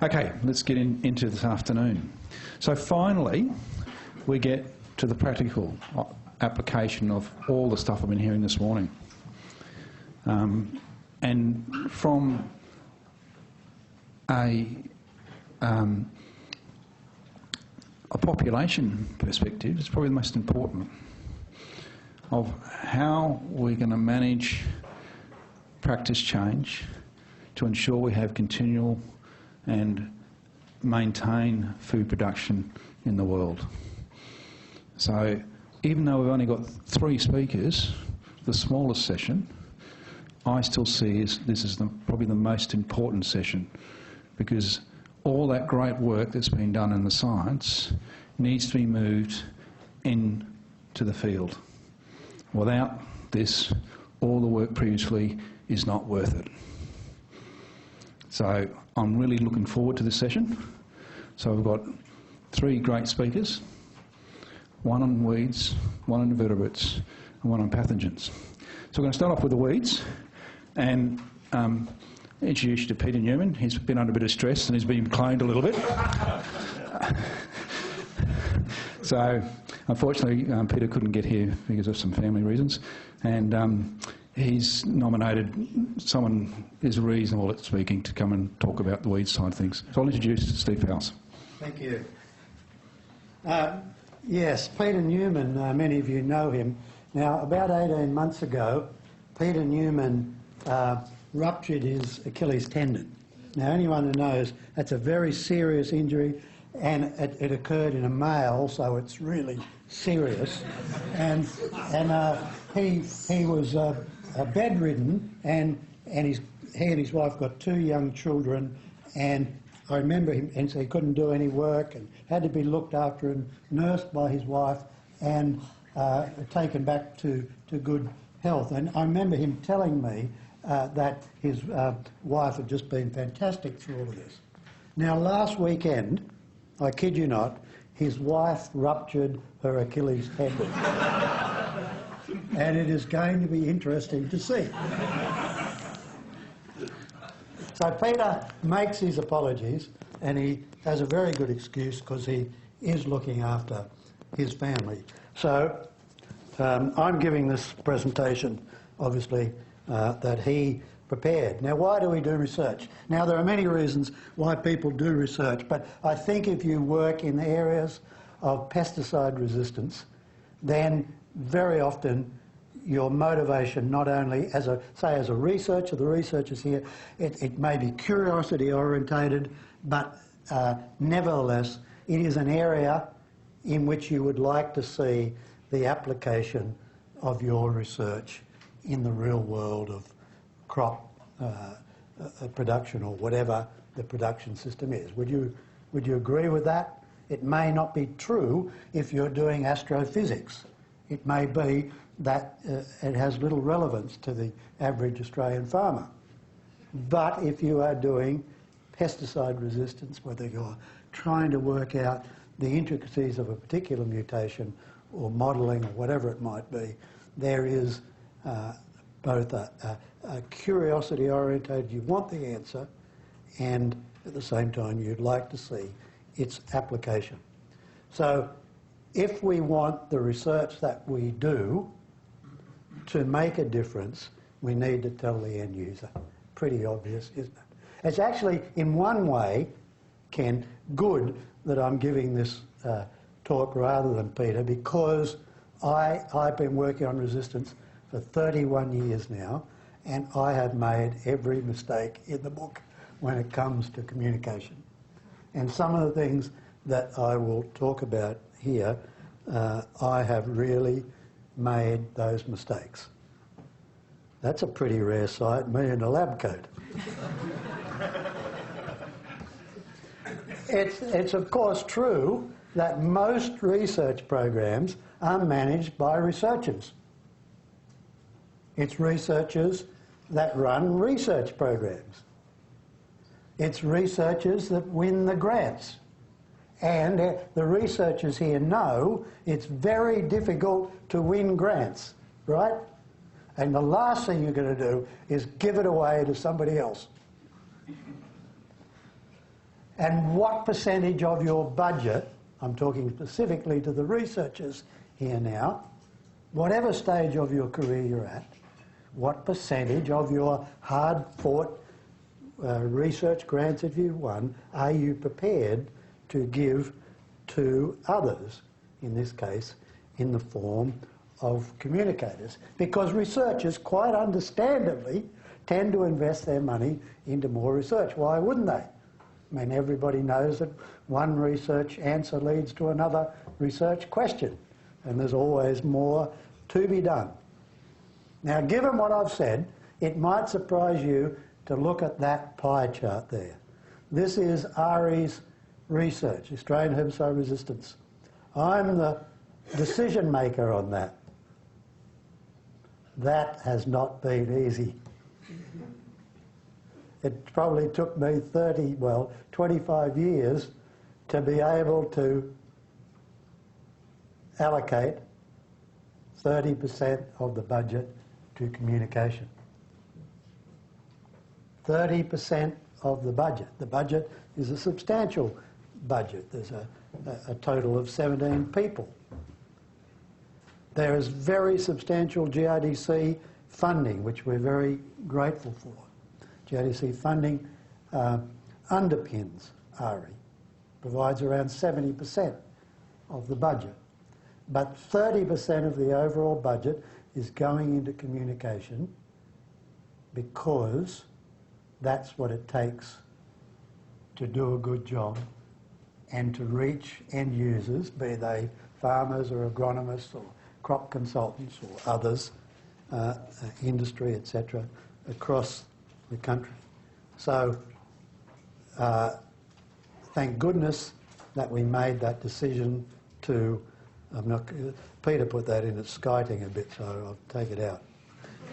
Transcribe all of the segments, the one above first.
Okay, let's get into this afternoon. So finally, we get to the practical application of all the stuff I've been hearing this morning. And from a population perspective, it's probably the most important of how we're going to manage practice change to ensure we have continual and maintain food production in the world. So even though we've only got 3 speakers, the smallest session, I still see this is probably the most important session, because all that great work that's been done in the science needs to be moved into the field. Without this, all the work previously is not worth it. So I'm really looking forward to this session. So we've got 3 great speakers, 1 on weeds, 1 on invertebrates, and 1 on pathogens. So we're going to start off with the weeds and introduce you to Peter Newman. He's been under a bit of stress and he's been cloned a little bit. So unfortunately Peter couldn't get here because of some family reasons, and he's nominated someone who's reasonable at speaking to come and talk about the weeds side of things. So I'll introduce Steve House. Thank you. Yes, Peter Newman, many of you know him. Now, about 18 months ago, Peter Newman ruptured his Achilles tendon. Now, anyone who knows, that's a very serious injury, and it occurred in a male, so it's really serious. And he was bedridden, and he and his wife got 2 young children, and I remember him, and so he couldn't do any work and had to be looked after and nursed by his wife and taken back to good health. And I remember him telling me that his wife had just been fantastic through all of this. Now, last weekend, I kid you not, his wife ruptured her Achilles tendon. And it is going to be interesting to see. So Peter makes his apologies, and he has a very good excuse because he is looking after his family. So I'm giving this presentation, obviously, that he prepared. Now, why do we do research? Now, there are many reasons why people do research, but I think if you work in the areas of pesticide resistance, then very often your motivation, not only as a researcher, the researchers here, it may be curiosity orientated, but nevertheless, it is an area in which you would like to see the application of your research in the real world of crop production or whatever the production system is. Would you agree with that? It may not be true if you're doing astrophysics. It may be that it has little relevance to the average Australian farmer. But if you are doing pesticide resistance, whether you're trying to work out the intricacies of a particular mutation or modelling or whatever it might be, there is both a curiosity orientated, you want the answer, and at the same time you'd like to see its application. So if we want the research that we do to make a difference, we need to tell the end user. Pretty obvious, isn't it? It's actually, in one way, Ken, good that I'm giving this talk rather than Peter, because I've been working on resistance for 31 years now, and I have made every mistake in the book when it comes to communication. And some of the things that I will talk about here, I have really made those mistakes. That's a pretty rare sight, me in a lab coat. It's of course true that most research programs are managed by researchers. It's researchers that run research programs. It's researchers that win the grants. And the researchers here know it's very difficult to win grants, right? And the last thing you're going to do is give it away to somebody else. And what percentage of your budget, I'm talking specifically to the researchers here now, whatever stage of your career you're at, what percentage of your hard-fought research grants, if you've won, are you prepared to give to others, in this case, in the form of communicators? Because researchers, quite understandably, tend to invest their money into more research. Why wouldn't they? I mean, everybody knows that one research answer leads to another research question, and there's always more to be done. Now, given what I've said, it might surprise you to look at that pie chart there. This is AARM's research, Australian herbicide resistance. I'm the decision maker on that. That has not been easy. It probably took me 25 years to be able to allocate 30% of the budget to communication. 30% of the budget. The budget is a substantial budget. There's a total of 17 people. There is very substantial GRDC funding, which we're very grateful for. GRDC funding underpins AARM, provides around 70% of the budget. But 30% of the overall budget is going into communication because that's what it takes to do a good job and to reach end users, be they farmers or agronomists or crop consultants or others, industry, etc., across the country. So thank goodness that we made that decision to, Peter put that in, it's skiting a bit, so I'll take it out.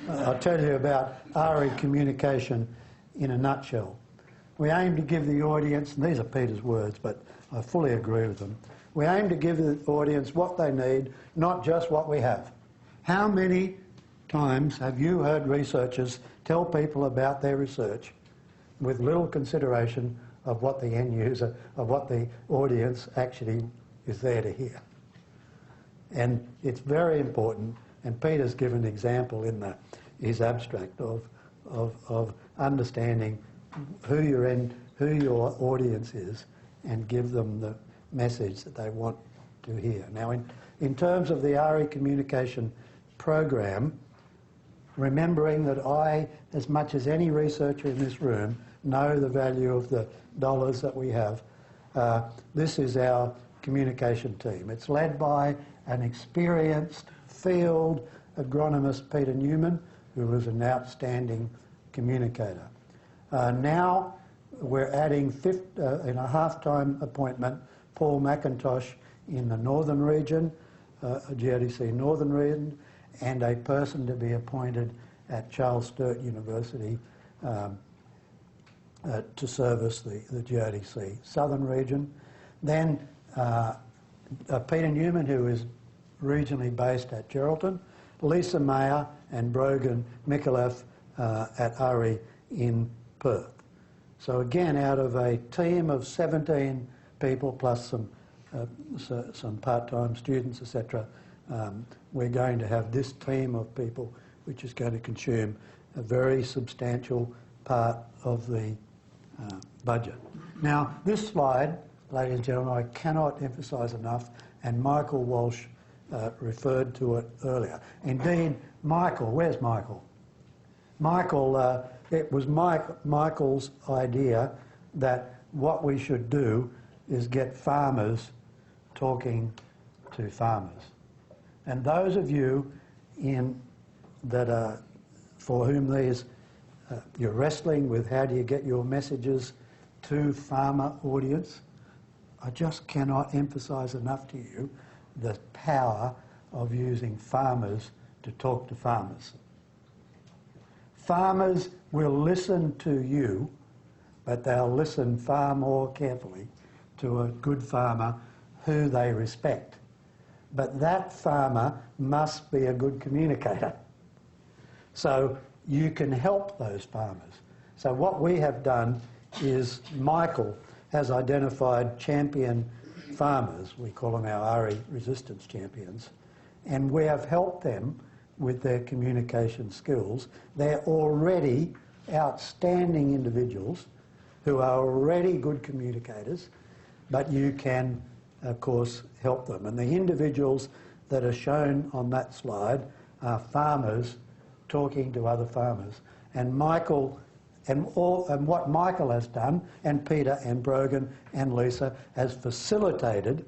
I'll tell you about AARM communication in a nutshell. We aim to give the audience, and these are Peter's words, but I fully agree with them, we aim to give the audience what they need, not just what we have. How many times have you heard researchers tell people about their research with little consideration of what the end user, of what the audience actually is there to hear? And it's very important, and Peter's given an example in his abstract of understanding who your audience is and give them the message that they want to hear. Now, in terms of the AARM communication program, remembering that I, as much as any researcher in this room, know the value of the dollars that we have, this is our communication team. It's led by an experienced field agronomist, Peter Newman, who is an outstanding communicator. Now we're adding in a half-time appointment, Paul McIntosh in the northern region, GRDC northern region, and a person to be appointed at Charles Sturt University to service the GRDC southern region. Then Peter Newman, who is regionally based at Geraldton, Lisa Mayer and Brogan Mikulev at AARM in Perth. So again, out of a team of 17 people plus some part-time students, etc., we're going to have this team of people which is going to consume a very substantial part of the budget. Now, this slide, ladies and gentlemen, I cannot emphasise enough, and Michael Walsh referred to it earlier. Indeed, Michael, where's Michael? Michael, it was Michael's idea that what we should do is get farmers talking to farmers. And those of you for whom you're wrestling with how do you get your messages to farmer audience, I just cannot emphasise enough to you the power of using farmers to talk to farmers. Farmers will listen to you, but they'll listen far more carefully to a good farmer who they respect. But that farmer must be a good communicator. So you can help those farmers. So what we have done is Michael has identified champion farmers. We call them our RE resistance champions. And we have helped them with their communication skills. They're already outstanding individuals who are already good communicators, but you can, of course, help them. And the individuals that are shown on that slide are farmers talking to other farmers. And Michael, and what Michael has done, and Peter and Brogan and Lisa, has facilitated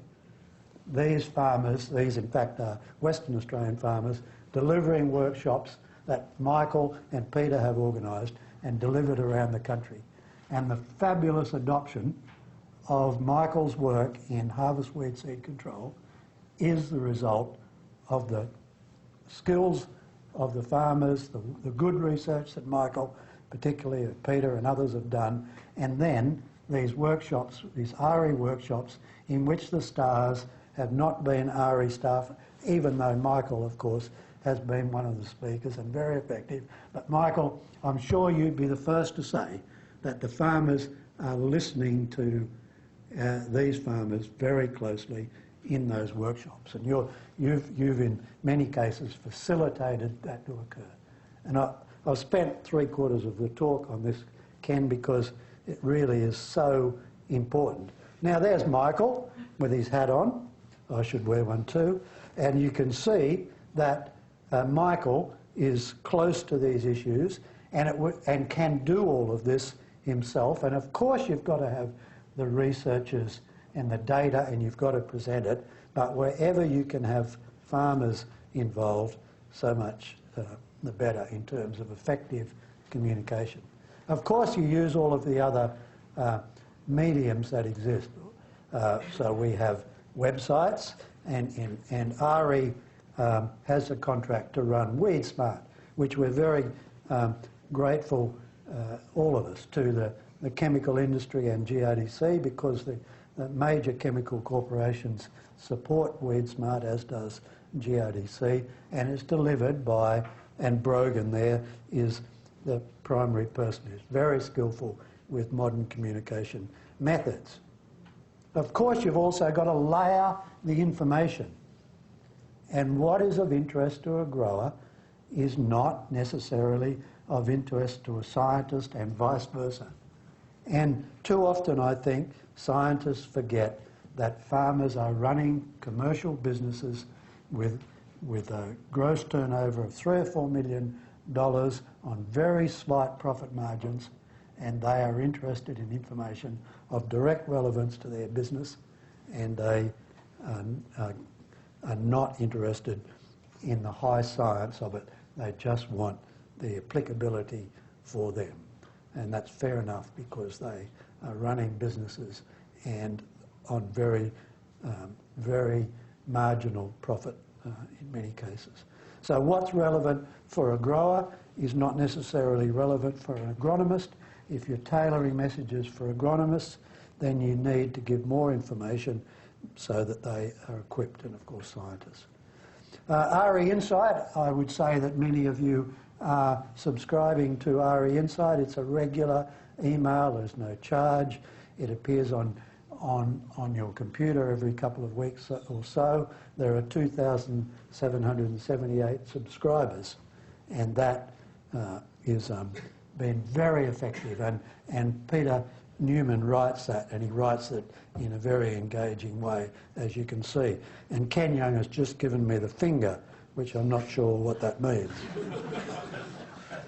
these farmers, these in fact are Western Australian farmers, delivering workshops that Michael and Peter have organised and delivered around the country. And the fabulous adoption of Michael's work in harvest weed seed control is the result of the skills of the farmers, the good research that Michael, particularly Peter and others have done, and then these workshops, these RE workshops, in which the stars have not been RE staff, even though Michael, of course, has been one of the speakers and very effective. But Michael, I'm sure you'd be the first to say that the farmers are listening to these farmers very closely in those workshops. And you've in many cases facilitated that to occur. And I've spent 3/4 of the talk on this, Ken, because it really is so important. Now there's Michael with his hat on. I should wear one too. And you can see that Michael is close to these issues and can do all of this himself. And of course you've got to have the researchers and the data and you've got to present it. But wherever you can have farmers involved, so much the better in terms of effective communication. Of course you use all of the other mediums that exist. So we have websites, and RE has a contract to run WeedSmart, which we're very grateful, all of us, to the chemical industry and GRDC, because the major chemical corporations support WeedSmart, as does GRDC, and it's delivered by, and Brogan there is the primary person who's very skillful with modern communication methods. Of course, you've also got to layer the information. And what is of interest to a grower is not necessarily of interest to a scientist, and vice versa. And too often, I think, scientists forget that farmers are running commercial businesses with a gross turnover of $3 or $4 million on very slight profit margins, and they are interested in information of direct relevance to their business, and they are not interested in the high science of it. They just want the applicability for them. And that's fair enough, because they are running businesses and on very, very marginal profit in many cases. So what's relevant for a grower is not necessarily relevant for an agronomist. If you're tailoring messages for agronomists, then you need to give more information so that they are equipped, and of course scientists. RE Insight, I would say that many of you are subscribing to RE Insight. It's a regular email, there's no charge. It appears on your computer every couple of weeks or so. There are 2,778 subscribers, and that is been very effective. And Peter Newman writes that, and he writes it in a very engaging way, as you can see. And Ken Young has just given me the finger, which I'm not sure what that means.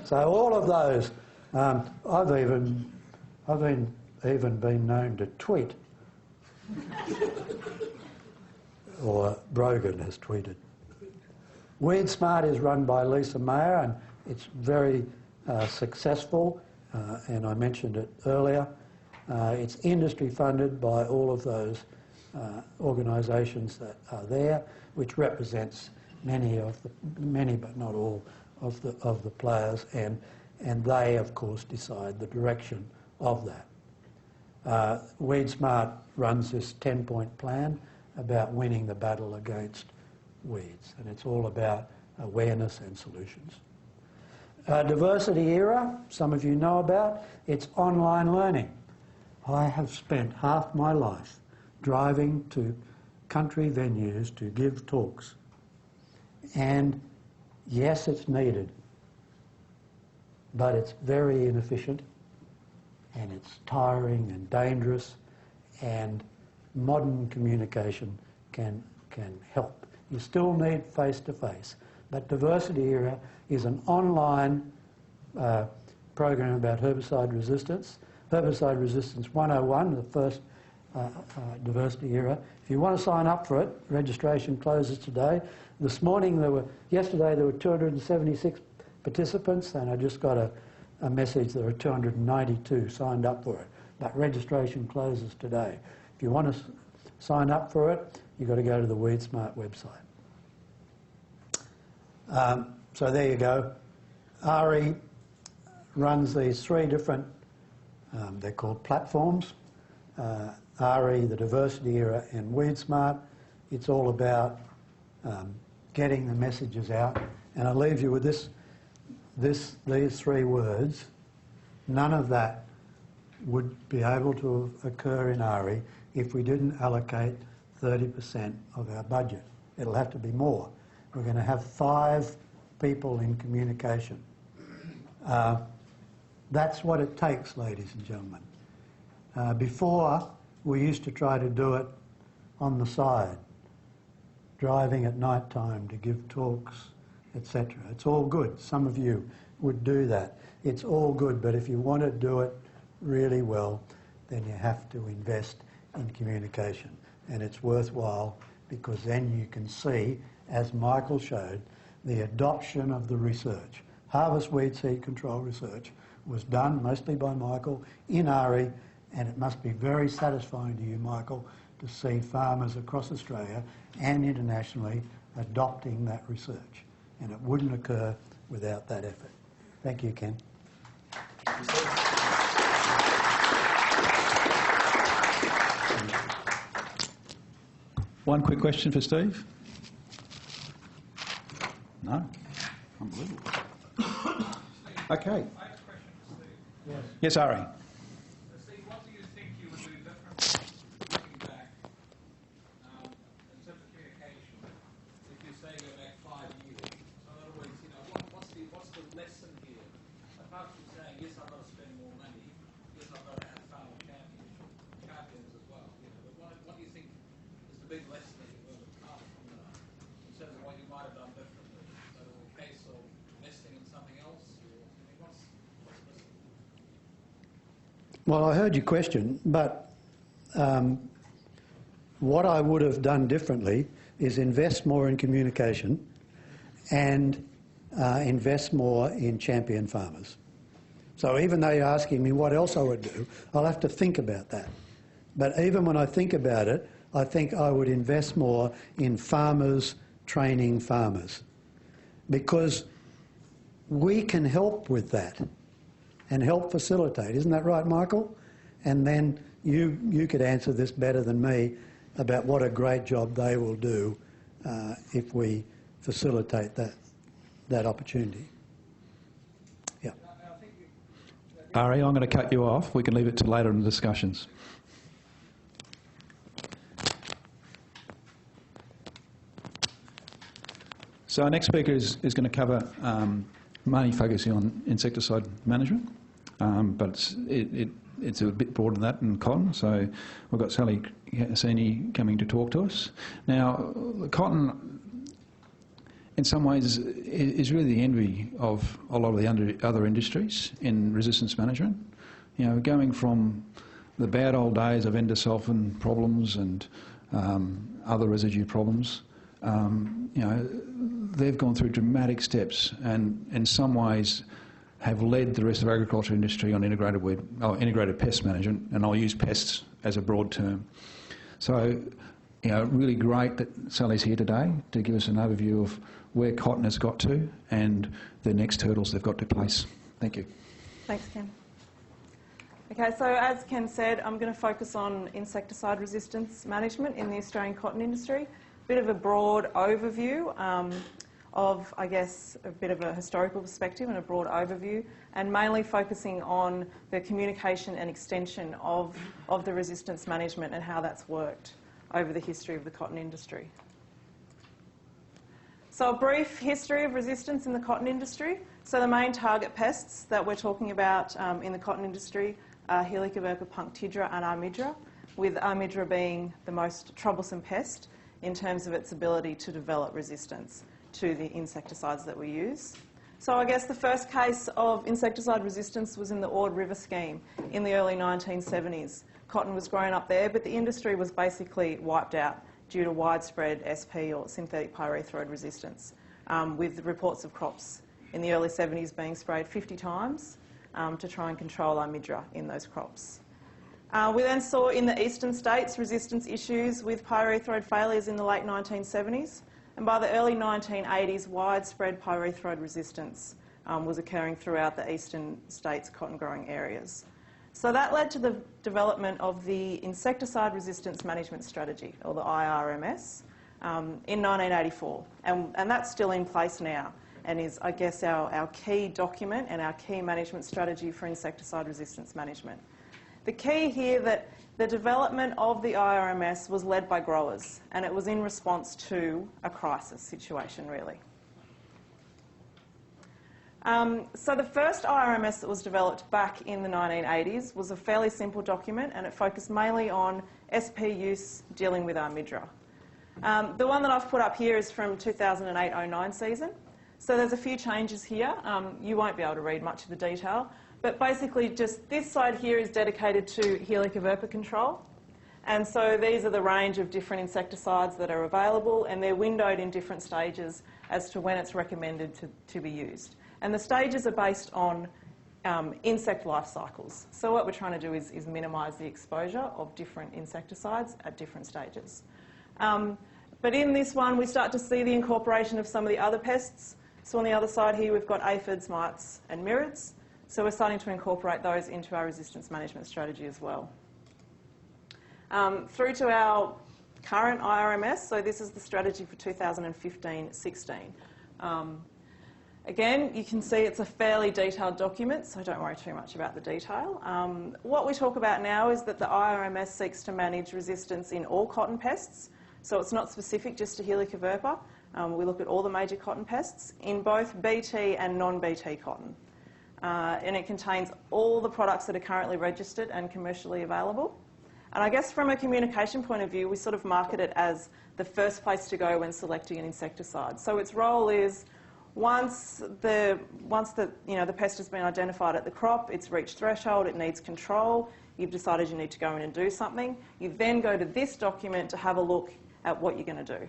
So all of those, I've even been known to tweet, or Brogan has tweeted. WeedSmart is run by Lisa Mayer, and it's very successful, and I mentioned it earlier. It's industry funded by all of those organisations that are there, which represents many but not all of the players, and they of course decide the direction of that. WeedSmart runs this 10-point plan about winning the battle against weeds, and it's all about awareness and solutions. Diversity Era, some of you know about, it's online learning. I have spent half my life driving to country venues to give talks. And yes, it's needed, but it's very inefficient and it's tiring and dangerous, and modern communication can help. You still need face-to-face, but Diversity Era is an online program about herbicide resistance. Herbicide Resistance 101, the first Diversity Era. If you want to sign up for it, registration closes today. Yesterday there were 276 participants, and I just got a message there were 292 signed up for it. But registration closes today. If you want to sign up for it, you've got to go to the WeedSmart website. So there you go. AARI runs these three different, they're called platforms. AARI, the Diversity Era, and WeedSmart. It's all about getting the messages out. And I'll leave you with these three words. None of that would be able to occur in AARI if we didn't allocate 30% of our budget. It'll have to be more. We're going to have 5 people in communication. That's what it takes, ladies and gentlemen. Before, we used to try to do it on the side, driving at night time to give talks, etc. It's all good. Some of you would do that. It's all good, but if you want to do it really well, then you have to invest in communication. And it's worthwhile because then you can see, as Michael showed, the adoption of the research. Harvest weed seed control research was done mostly by Michael in AARI, and it must be very satisfying to you, Michael, to see farmers across Australia and internationally adopting that research. And it wouldn't occur without that effort. Thank you, Ken. One quick question for Steve? No? Unbelievable. Okay. I have a question for Steve. Yes, Ari. Steve, what do you think you would do differently, looking back, in terms of communication, if you say go back 5 years? So in other words, what's the lesson here? Apart from saying, yes, I've got to spend more money, yes, I've got to have farmer champions as well. But what do you think is the big lesson that you've learned apart from that, in terms of what you might have done differently? So is it a case of investing in something else? What's missing? Well, I heard your question, but what I would have done differently is invest more in communication and invest more in champion farmers. So even though you're asking me what else I would do, I'll have to think about that. But even when I think about it, I think I would invest more in farmers training farmers, because we can help with that and help facilitate. Isn't that right, Michael? And then you could answer this better than me about what a great job they will do if we facilitate that opportunity. Yeah. Ari, I'm going to cut you off. We can leave it to later in the discussions. So our next speaker is going to cover mainly focusing on insecticide management, but it's a bit broader than that in cotton. So we've got Sally Cassini coming to talk to us. Now, cotton, in some ways, is really the envy of a lot of the other industries in resistance management. Going from the bad old days of endosulfan problems and other residue problems, they've gone through dramatic steps and in some ways have led the rest of the agriculture industry on integrated pest management, and I'll use pests as a broad term. So, really great that Sally's here today to give us an overview of where cotton has got to and the next hurdles they've got to place. Thank you. Thanks, Ken. Okay, so as Ken said, I'm going to focus on insecticide resistance management in the Australian cotton industry. Bit of a broad overview. of, I guess, a bit of a historical perspective and a broad overview, and mainly focusing on the communication and extension of the resistance management and how that's worked over the history of the cotton industry. So a brief history of resistance in the cotton industry. So the main target pests that we're talking about in the cotton industry are Helicobacter punctidra and Armidra, with Armidra being the most troublesome pest in terms of its ability to develop resistance to the insecticides that we use. So I guess the first case of insecticide resistance was in the Ord River scheme in the early 1970s. Cotton was grown up there, but the industry was basically wiped out due to widespread SP or synthetic pyrethroid resistance, with reports of crops in the early 70s being sprayed 50 times to try and control Armidra in those crops. We then saw in the eastern states resistance issues with pyrethroid failures in the late 1970s, and by the early 1980s widespread pyrethroid resistance was occurring throughout the eastern states' cotton growing areas. So that led to the development of the Insecticide Resistance Management Strategy, or the AARMS, in 1984. And that's still in place now and is, I guess, our key document and our key management strategy for insecticide resistance management. The key here that the development of the AARMS was led by growers, and it was in response to a crisis situation, really. So the first IRMS that was developed back in the 1980s was a fairly simple document, and it focused mainly on SP use dealing with Armidra. The one that I've put up here is from 2008-09 season. So there's a few changes here. You won't be able to read much of the detail, but basically just this side here is dedicated to Helicobacter control. And so these are the range of different insecticides that are available, and they're windowed in different stages as to when it's recommended to be used. And the stages are based on insect life cycles. So what we're trying to do is minimise the exposure of different insecticides at different stages. But in this one, we start to see the incorporation of some of the other pests. So on the other side here, we've got aphids, mites and mirids. So we're starting to incorporate those into our resistance management strategy as well. Through to our current IRMS, so this is the strategy for 2015-16. Again, you can see it's a fairly detailed document, so don't worry too much about the detail. What we talk about now is that the IRMS seeks to manage resistance in all cotton pests, so it's not specific just to Helicobacter. We look at all the major cotton pests in both BT and non-BT cotton. And it contains all the products that are currently registered and commercially available. And I guess from a communication point of view, we sort of market it as the first place to go when selecting an insecticide. So its role is once the pest has been identified at the crop, it's reached threshold, it needs control, you've decided you need to go in and do something, you then go to this document to have a look at what you're going to do.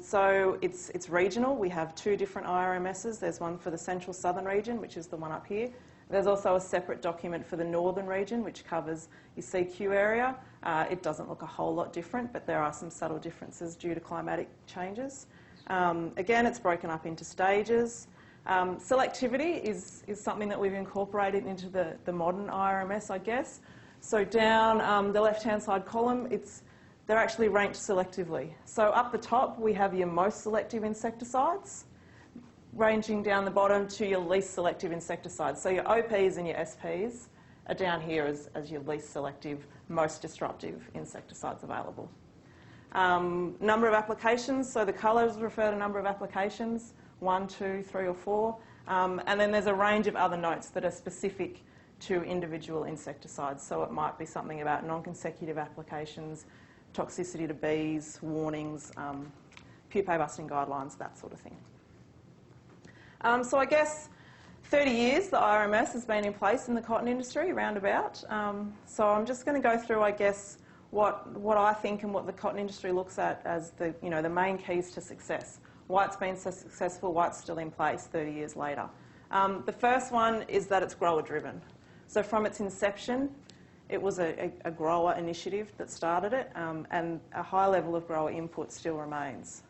So it's regional. We have two different IRMSs. There's one for the central southern region, which is the one up here. There's also a separate document for the northern region, which covers your CQ area. It doesn't look a whole lot different, but there are some subtle differences due to climatic changes. Again, it's broken up into stages. Selectivity is something that we've incorporated into the modern IRMS, I guess. So down the left-hand side column, they're actually ranked selectively. So up the top, we have your most selective insecticides, ranging down the bottom to your least selective insecticides. So your OPs and your SPs are down here as your least selective, most disruptive insecticides available. Number of applications, so the colours refer to number of applications, 1, 2, 3 or 4. And then there's a range of other notes that are specific to individual insecticides. So it might be something about non-consecutive applications, toxicity to bees, warnings, pupae busting guidelines, that sort of thing. So I guess 30 years the IRMS has been in place in the cotton industry, roundabout. So I'm just going to go through, I guess, what I think and what the cotton industry looks at as the main keys to success. Why it's been so successful, why it's still in place 30 years later. The first one is that it's grower driven. So from its inception, it was a grower initiative that started it, and a high level of grower input still remains.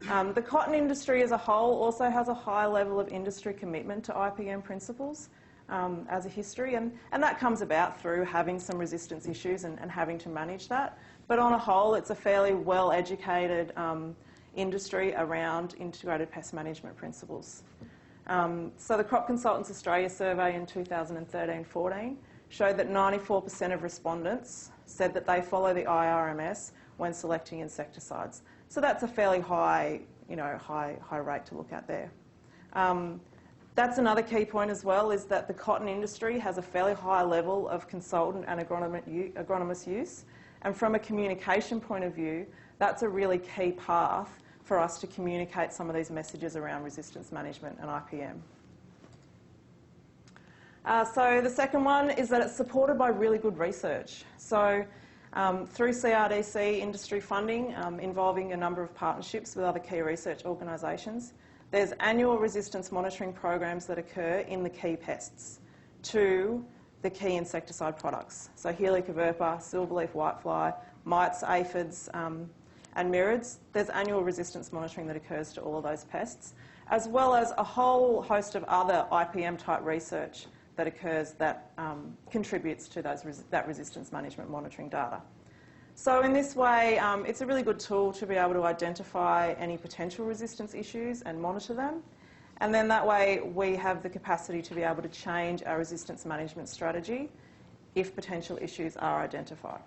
The cotton industry as a whole also has a high level of industry commitment to IPM principles as a history, and that comes about through having some resistance issues and having to manage that. But on a whole, it's a fairly well-educated industry around integrated pest management principles. So the Crop Consultants Australia survey in 2013-14 showed that 94% of respondents said that they follow the AARMS when selecting insecticides. So that's a fairly high, high rate to look at there. That's another key point as well, is that the cotton industry has a fairly high level of consultant and agronomist use. And from a communication point of view, that's a really key path for us to communicate some of these messages around resistance management and IPM. So the second one is that it's supported by really good research. So through CRDC industry funding involving a number of partnerships with other key research organisations, there's annual resistance monitoring programs that occur in the key pests to the key insecticide products. So Helicobacter, silverleaf whitefly, mites, aphids, and mirids. There's annual resistance monitoring that occurs to all of those pests, as well as a whole host of other IPM-type research that occurs that contributes to that resistance management monitoring data. So in this way, it's a really good tool to be able to identify any potential resistance issues and monitor them. And then that way we have the capacity to be able to change our resistance management strategy if potential issues are identified.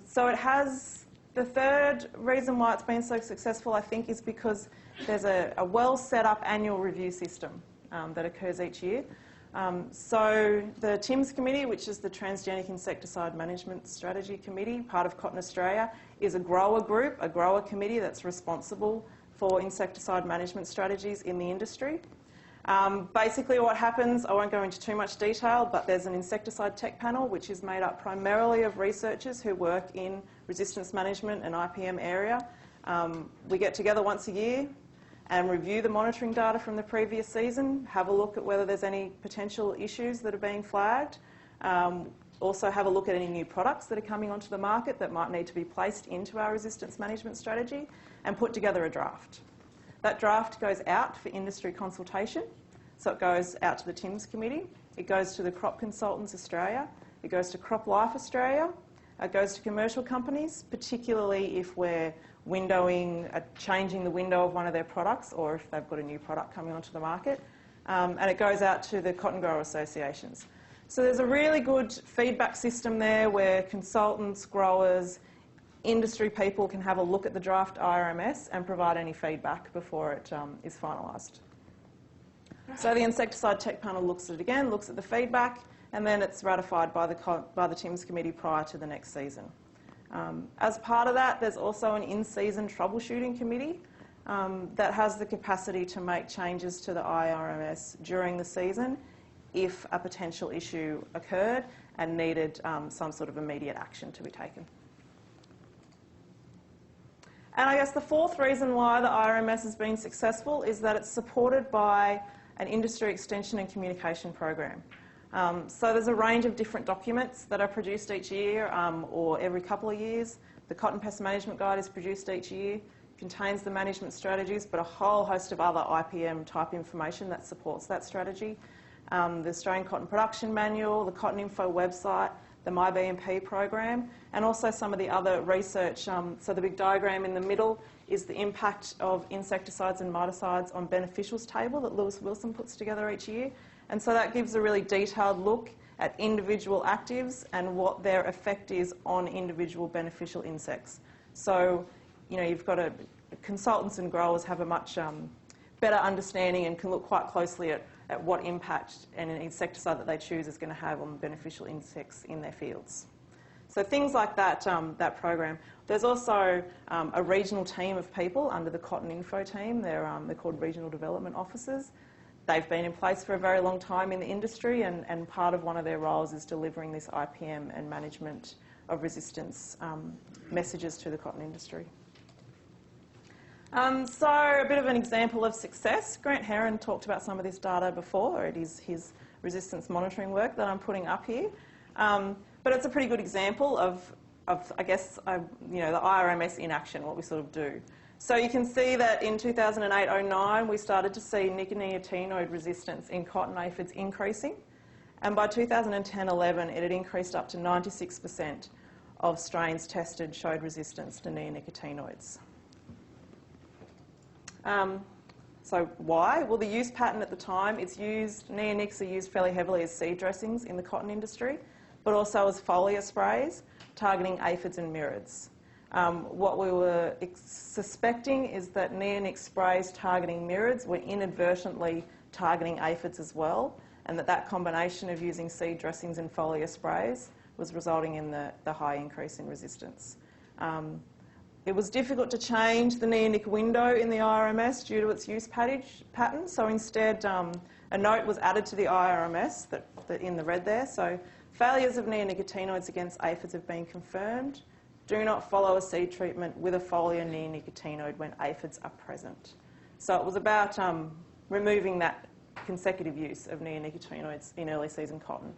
So it has, the third reason why it's been so successful, I think, is because there's a well set up annual review system that occurs each year. So the TIMS committee, which is the Transgenic Insecticide Management Strategy Committee, part of Cotton Australia, is a grower group, a grower committee that's responsible for insecticide management strategies in the industry. Basically what happens, I won't go into too much detail, but there's an insecticide tech panel which is made up primarily of researchers who work in resistance management and IPM area. We get together once a year and review the monitoring data from the previous season, have a look at whether there's any potential issues that are being flagged, also have a look at any new products that are coming onto the market that might need to be placed into our resistance management strategy, and put together a draft. That draft goes out for industry consultation, so it goes out to the TIMS committee, it goes to the Crop Consultants Australia, it goes to Crop Life Australia, it goes to commercial companies, particularly if we're changing the window of one of their products, or if they've got a new product coming onto the market, and it goes out to the cotton grower associations. So there's a really good feedback system there where consultants, growers, industry people can have a look at the draft IRMS and provide any feedback before it is finalised. So the insecticide tech panel looks at it again, looks at the feedback, and then it's ratified by the TIMS committee prior to the next season. As part of that, there's also an in-season troubleshooting committee that has the capacity to make changes to the IRMS during the season if a potential issue occurred and needed some sort of immediate action to be taken. And I guess the fourth reason why the IRMS has been successful is that it's supported by an industry extension and communication program. So there's a range of different documents that are produced each year or every couple of years. The Cotton Pest Management Guide is produced each year, contains the management strategies, but a whole host of other IPM type information that supports that strategy. The Australian Cotton Production Manual, the Cotton Info website, the MyBMP program, and also some of the other research. So the big diagram in the middle is the impact of insecticides and miticides on beneficials table that Lewis Wilson puts together each year. And so that gives a really detailed look at individual actives and what their effect is on individual beneficial insects. So, you've got consultants and growers have a much better understanding and can look quite closely at what impact an insecticide that they choose is going to have on beneficial insects in their fields. So things like that, that program. There's also a regional team of people under the Cotton Info team. They're called Regional Development Officers. They've been in place for a very long time in the industry, and part of one of their roles is delivering this IPM and management of resistance messages to the cotton industry. So a bit of an example of success. Grant Heron talked about some of this data before. It is his resistance monitoring work that I'm putting up here. But it's a pretty good example of I guess, the IRMS in action, what we sort of do. So you can see that in 2008-09, we started to see neonicotinoid resistance in cotton aphids increasing. And by 2010-11, it had increased up to 96% of strains tested showed resistance to neonicotinoids. So why? Well, the use pattern at the time, neonics are used fairly heavily as seed dressings in the cotton industry, but also as foliar sprays targeting aphids and mirids. What we were suspecting is that neonic sprays targeting mirids were inadvertently targeting aphids as well, and that combination of using seed dressings and foliar sprays was resulting in the high increase in resistance. It was difficult to change the neonic window in the IRMS due to its use pattern, so instead a note was added to the IRMS that in the red there. So failures of neonicotinoids against aphids have been confirmed. Do not follow a seed treatment with a foliar neonicotinoid when aphids are present. So it was about removing that consecutive use of neonicotinoids in early season cotton.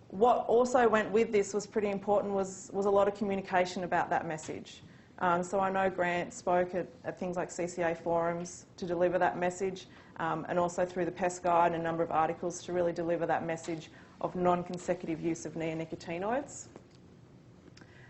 What also went with this was pretty important was a lot of communication about that message. So I know Grant spoke at things like CCA forums to deliver that message, and also through the Pest Guide and a number of articles to really deliver that message of non-consecutive use of neonicotinoids.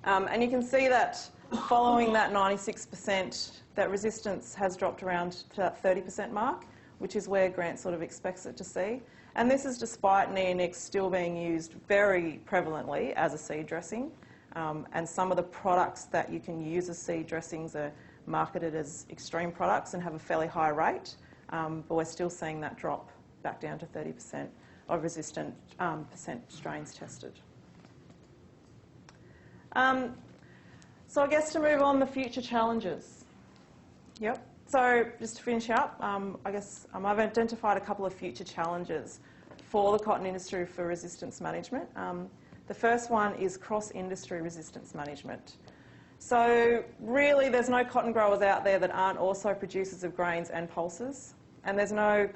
And you can see that following that 96%, that resistance has dropped around to that 30% mark, which is where Grant sort of expects it to see. And this is despite neonics still being used very prevalently as a seed dressing. And some of the products that you can use as seed dressings are marketed as extreme products and have a fairly high rate, but we're still seeing that drop back down to 30% of resistant strains tested. So I guess to move on, the future challenges. Yep. So just to finish up, I guess I've identified a couple of future challenges for the cotton industry for resistance management. The first one is cross-industry resistance management. So really there's no cotton growers out there that aren't also producers of grains and pulses, and there's no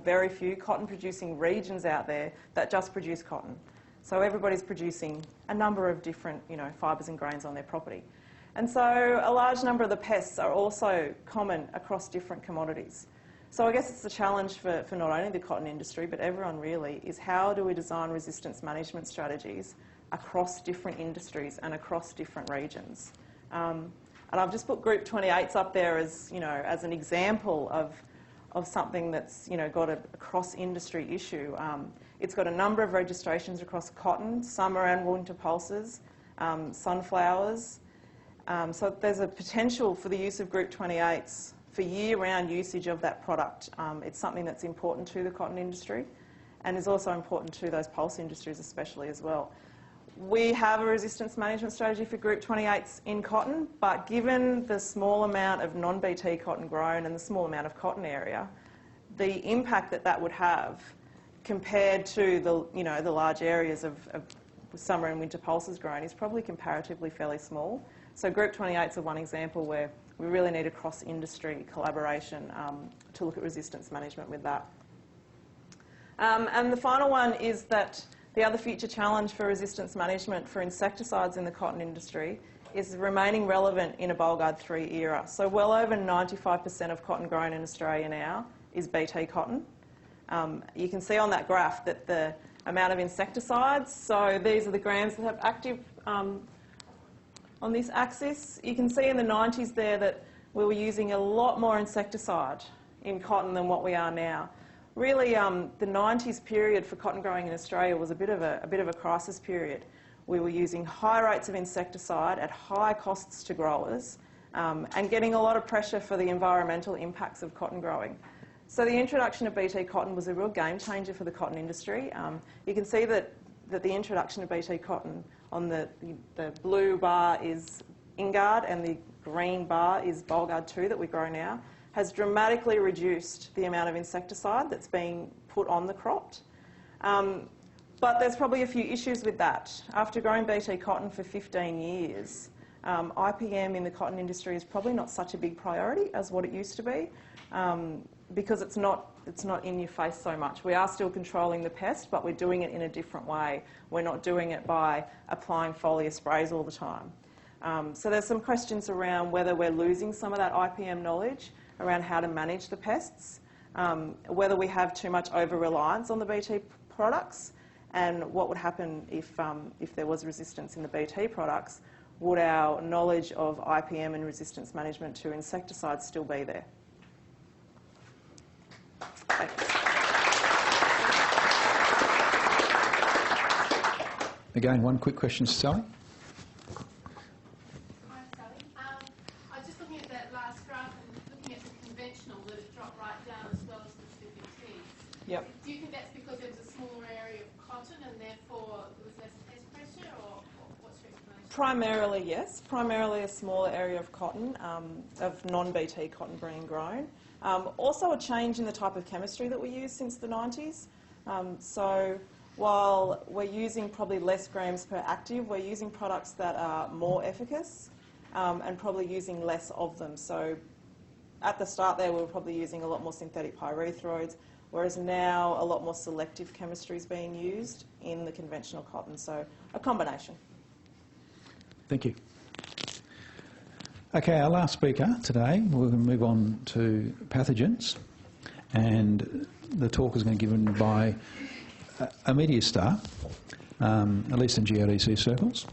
very few cotton producing regions out there that just produce cotton. So everybody's producing a number of different fibres and grains on their property. And so a large number of the pests are also common across different commodities. So I guess it's the challenge for not only the cotton industry, but everyone really, is how do we design resistance management strategies across different industries and across different regions? And I've just put Group 28s up there as, as an example of something that's, got a cross-industry issue. It's got a number of registrations across cotton, summer and winter pulses, sunflowers. So there's a potential for the use of Group 28s for year-round usage of that product. It's something that's important to the cotton industry and is also important to those pulse industries especially as well. We have a resistance management strategy for Group 28s in cotton, but given the small amount of non-BT cotton grown and the small amount of cotton area, the impact that would have compared to the large areas of summer and winter pulses grown is probably comparatively fairly small. So Group 28s are one example where we really need a cross-industry collaboration to look at resistance management with that. And the final one is that the other future challenge for resistance management for insecticides in the cotton industry is remaining relevant in a Bollgard 3 era. So well over 95% of cotton grown in Australia now is BT cotton. You can see on that graph that the amount of insecticides, so these are the grams that have active on this axis. You can see in the 90s there that we were using a lot more insecticide in cotton than what we are now. Really, the 90s period for cotton growing in Australia was a bit of a crisis period. We were using high rates of insecticide at high costs to growers and getting a lot of pressure for the environmental impacts of cotton growing. So the introduction of BT cotton was a real game changer for the cotton industry. You can see that the introduction of BT cotton on the blue bar is Ingard and the green bar is Bollgard 2 that we grow now, has dramatically reduced the amount of insecticide that's being put on the crop. But there's probably a few issues with that. After growing BT cotton for 15 years, IPM in the cotton industry is probably not such a big priority as what it used to be, because it's not in your face so much. We are still controlling the pest, but we're doing it in a different way. We're not doing it by applying foliar sprays all the time. So there's some questions around whether we're losing some of that IPM knowledge around how to manage the pests, whether we have too much over-reliance on the BT products, And what would happen if there was resistance in the BT products? Would our knowledge of IPM and resistance management to insecticides still be there? Thanks. Again, one quick question, Sally. Hi, Sally. I was just looking at that last graph and looking at the conventional, that it dropped right down as well as the CBT. Yep. Do you think that's because there was a smaller area of cotton and therefore there was less pest pressure, or what's your explanation? Primarily, yes. Primarily a smaller area of cotton, of non-BT cotton being grown. Also a change in the type of chemistry that we use since the 90s. So while we're using probably less grams per active, we're using products that are more efficacious and probably using less of them. So at the start there, we were probably using a lot more synthetic pyrethroids, whereas now a lot more selective chemistry is being used in the conventional cotton. So a combination. Thank you. Okay, our last speaker today, we're going to move on to pathogens, and the talk is going to be given by a media star, at least in GRDC circles,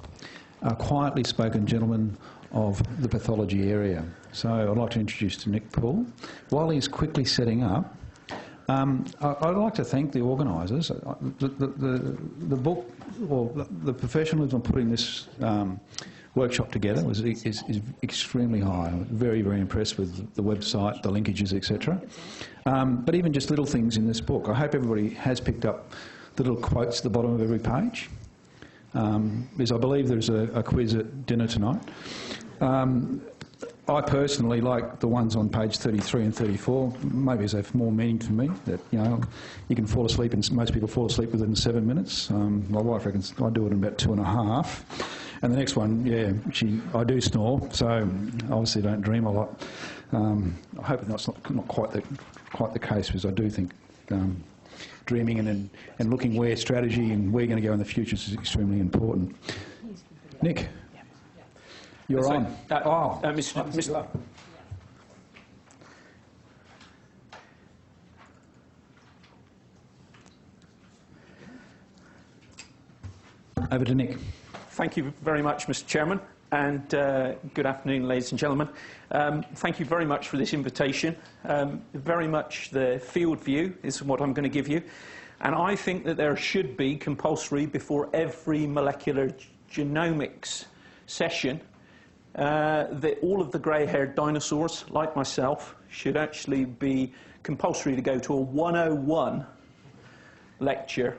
a quietly spoken gentleman of the pathology area. So I'd like to introduce to Nick Poole. While he's quickly setting up, I'd like to thank the organisers. The book, or the professionalism of putting this workshop together is extremely high. I'm very, very impressed with the website, the linkages, etc. But even just little things in this book. I hope everybody has picked up the little quotes at the bottom of every page, because I believe there's a quiz at dinner tonight. I personally like the ones on page 33 and 34, maybe as they have more meaning to me, that, you know, you can fall asleep, and most people fall asleep within 7 minutes. My wife reckons I do it in about 2.5. And the next one, yeah, I do snore, so obviously don't dream a lot. I hope that's not quite the case, because I do think dreaming and looking where strategy and where you're going to go in the future is extremely important. Nick, you're So, on. Mr. Over to Nick. Thank you very much, Mr. Chairman, and good afternoon, ladies and gentlemen. Thank you very much for this invitation. Very much the field view is what I'm going to give you, and I think that there should be compulsory before every molecular genomics session that all of the grey-haired dinosaurs, like myself, should actually be compulsory to go to a 101 lecture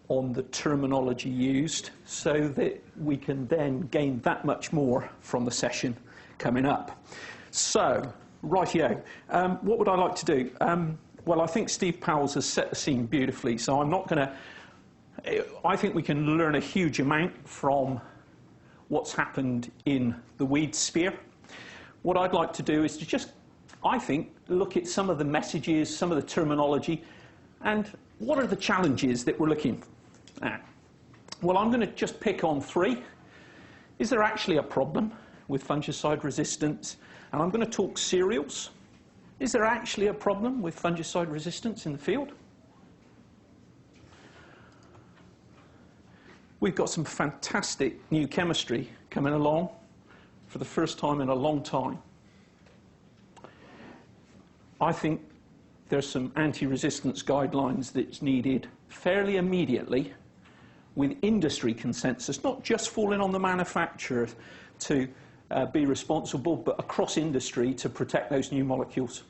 on the terminology used, so that we can then gain that much more from the session coming up. So, rightio, what would I like to do? Well, I think Steve Powell's has set the scene beautifully, so I'm not going to... I think we can learn a huge amount from what's happened in the weed sphere. What I'd like to do is to just, I think, look at some of the messages, some of the terminology, and what are the challenges that we're looking at? Well, I'm going to just pick on 3. Is there actually a problem with fungicide resistance? And I'm going to talk cereals. Is there actually a problem with fungicide resistance in the field? We've got some fantastic new chemistry coming along for the first time in a long time. I think there's some anti-resistance guidelines that's needed fairly immediately, with industry consensus, not just falling on the manufacturer to be responsible, but across industry to protect those new molecules.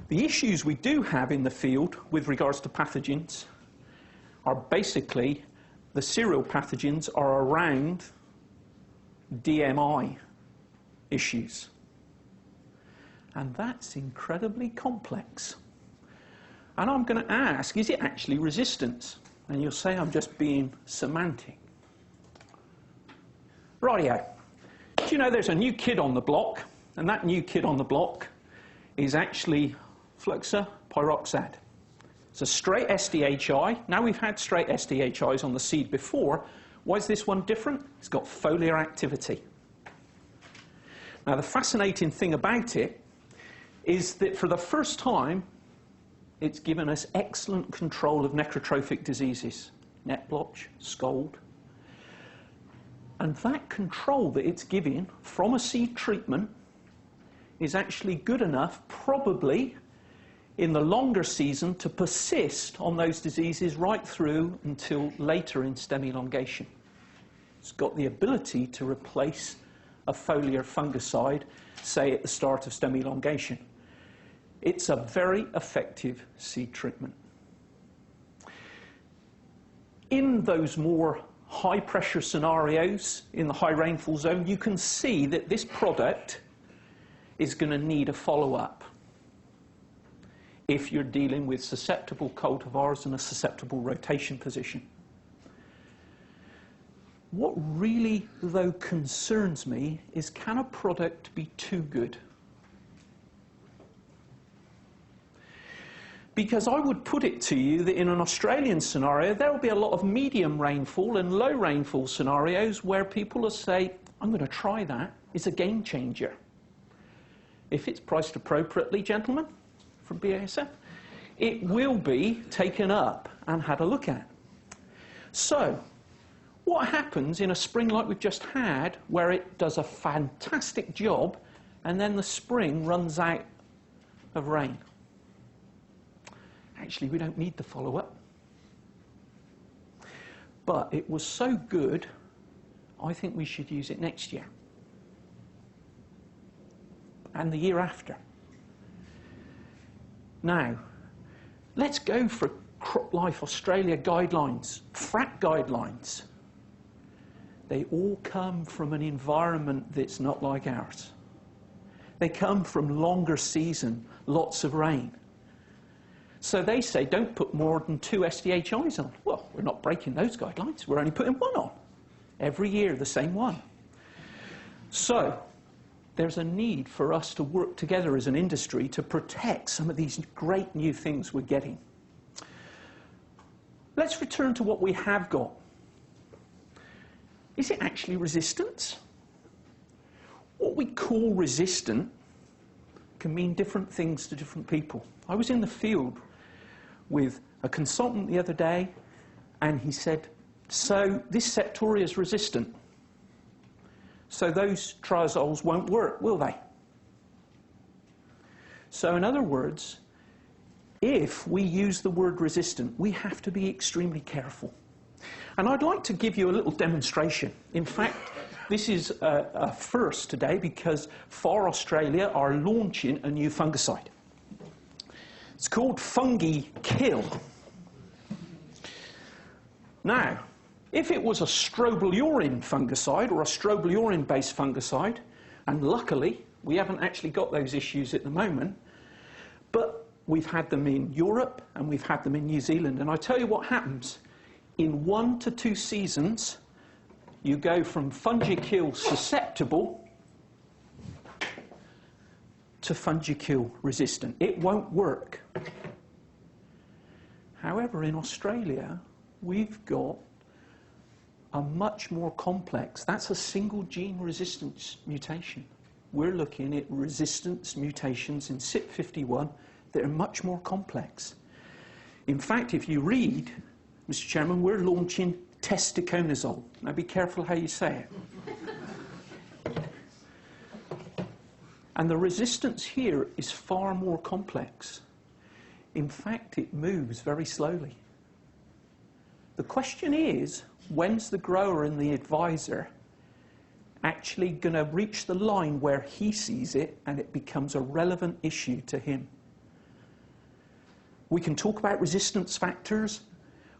The issues we do have in the field with regards to pathogens are basically the cereal pathogens are around DMI issues. And that's incredibly complex. And I'm going to ask, is it actually resistance? And you'll say I'm just being semantic. Rightio. Do you know there's a new kid on the block, and that new kid on the block is actually fluxapyroxad. It's a straight SDHI. Now, we've had straight SDHIs on the seed before. Why is this one different? It's got foliar activity. Now, the fascinating thing about it is that for the first time, it's given us excellent control of necrotrophic diseases, net blotch, scald. And that control that it's giving from a seed treatment is actually good enough, probably, in the longer season to persist on those diseases right through until later in stem elongation. It's got the ability to replace a foliar fungicide, say at the start of stem elongation. It's a very effective seed treatment. In those more high-pressure scenarios in the high rainfall zone, you can see that this product is going to need a follow-up if you're dealing with susceptible cultivars in a susceptible rotation position. What really, though, concerns me is, can a product be too good? Because I would put it to you that in an Australian scenario, there will be a lot of medium rainfall and low rainfall scenarios where people will say, I'm going to try that. It's a game changer. If it's priced appropriately, gentlemen, from BASF, it will be taken up and had a look at. So, what happens in a spring like we've just had, where it does a fantastic job, and then the spring runs out of rain? Actually, we don't need the follow-up. But it was so good, I think we should use it next year. And the year after. Now, let's go for CropLife Australia guidelines, FRAC guidelines. They all come from an environment that's not like ours. They come from longer season, lots of rain. So they say don't put more than 2 SDHIs on. Well, we're not breaking those guidelines. We're only putting 1 on. Every year, the same one. So there's a need for us to work together as an industry to protect some of these great new things we're getting. Let's return to what we have got. Is it actually resistance? What we call resistant can mean different things to different people. I was in the field with a consultant the other day, and he said, so this septoria is resistant, so those triazoles won't work, will they? So in other words, if we use the word resistant, we have to be extremely careful. And I'd like to give you a little demonstration. In fact, this is a first today because FAR Australia are launching a new fungicide. It's called Fungi Kill. Now, if it was a strobilurin fungicide or a strobilurin-based fungicide, and luckily we haven't actually got those issues at the moment, but we've had them in Europe and we've had them in New Zealand, and I tell you what happens. In 1 to 2 seasons, you go from Fungi-Kill susceptible to Fungi-Kill resistant. It won't work. However, in Australia, we've got a much more complex, that's a single gene resistance mutation. We're looking at resistance mutations in CYP51 that are much more complex. In fact, if you read, Mr. Chairman, we're launching testiconazole. Now be careful how you say it. And the resistance here is far more complex. In fact, it moves very slowly. The question is, when's the grower and the advisor actually going to reach the line where he sees it and it becomes a relevant issue to him? We can talk about resistance factors,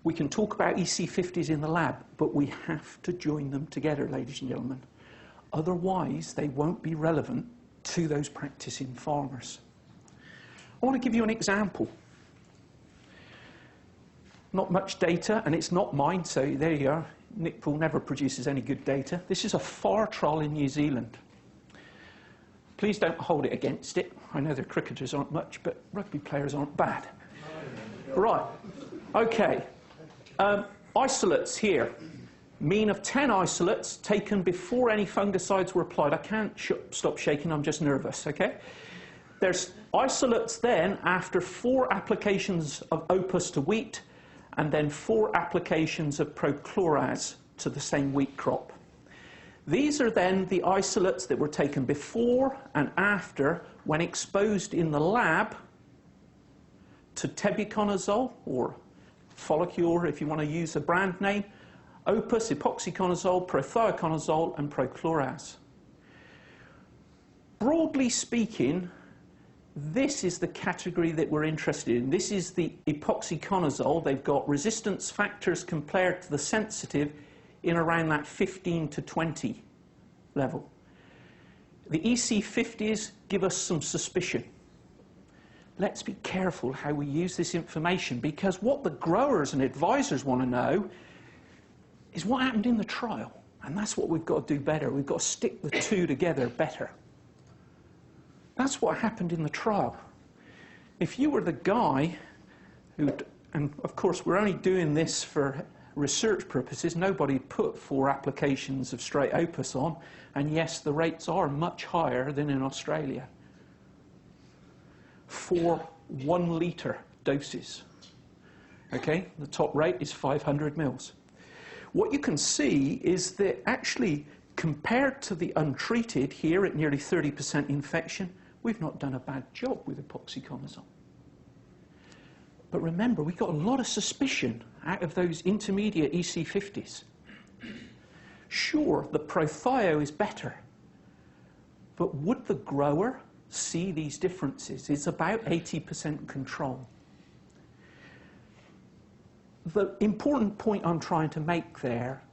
we can talk about EC50s in the lab, but we have to join them together, ladies and gentlemen. Otherwise, they won't be relevant to those practicing farmers. I want to give you an example. Not much data, and it's not mine, so there you are. Nick Poole never produces any good data. This is a FAR trial in New Zealand. Please don't hold it against it. I know the cricketers aren't much, but rugby players aren't bad. Right, okay. Isolates here. Mean of 10 isolates taken before any fungicides were applied. I can't stop shaking, I'm just nervous, okay? There's isolates then after 4 applications of opus to wheat and then 4 applications of prochloraz to the same wheat crop. These are then the isolates that were taken before and after when exposed in the lab to tebuconazole, or Follicure if you want to use a brand name, opus, epoxyconazole, prothioconazole and prochloraz. Broadly speaking, this is the category that we're interested in. This is the epoxyconazole. They've got resistance factors compared to the sensitive in around that 15 to 20 level. The EC50s give us some suspicion. Let's be careful how we use this information, because what the growers and advisors want to know is what happened in the trial. And that's what we've got to do better. We've got to stick the two together better. That's what happened in the trial. If you were the guy who, and of course we're only doing this for research purposes, nobody put 4 applications of straight opus on, and yes, the rates are much higher than in Australia. 4 1 litre doses. Okay, the top rate is 500 mils. What you can see is that actually, compared to the untreated here at nearly 30% infection, we've not done a bad job with epoxyconazole. But remember, we got a lot of suspicion out of those intermediate EC50s. Sure, the Prothio is better, but would the grower see these differences? It's about 80% control. The important point I'm trying to make there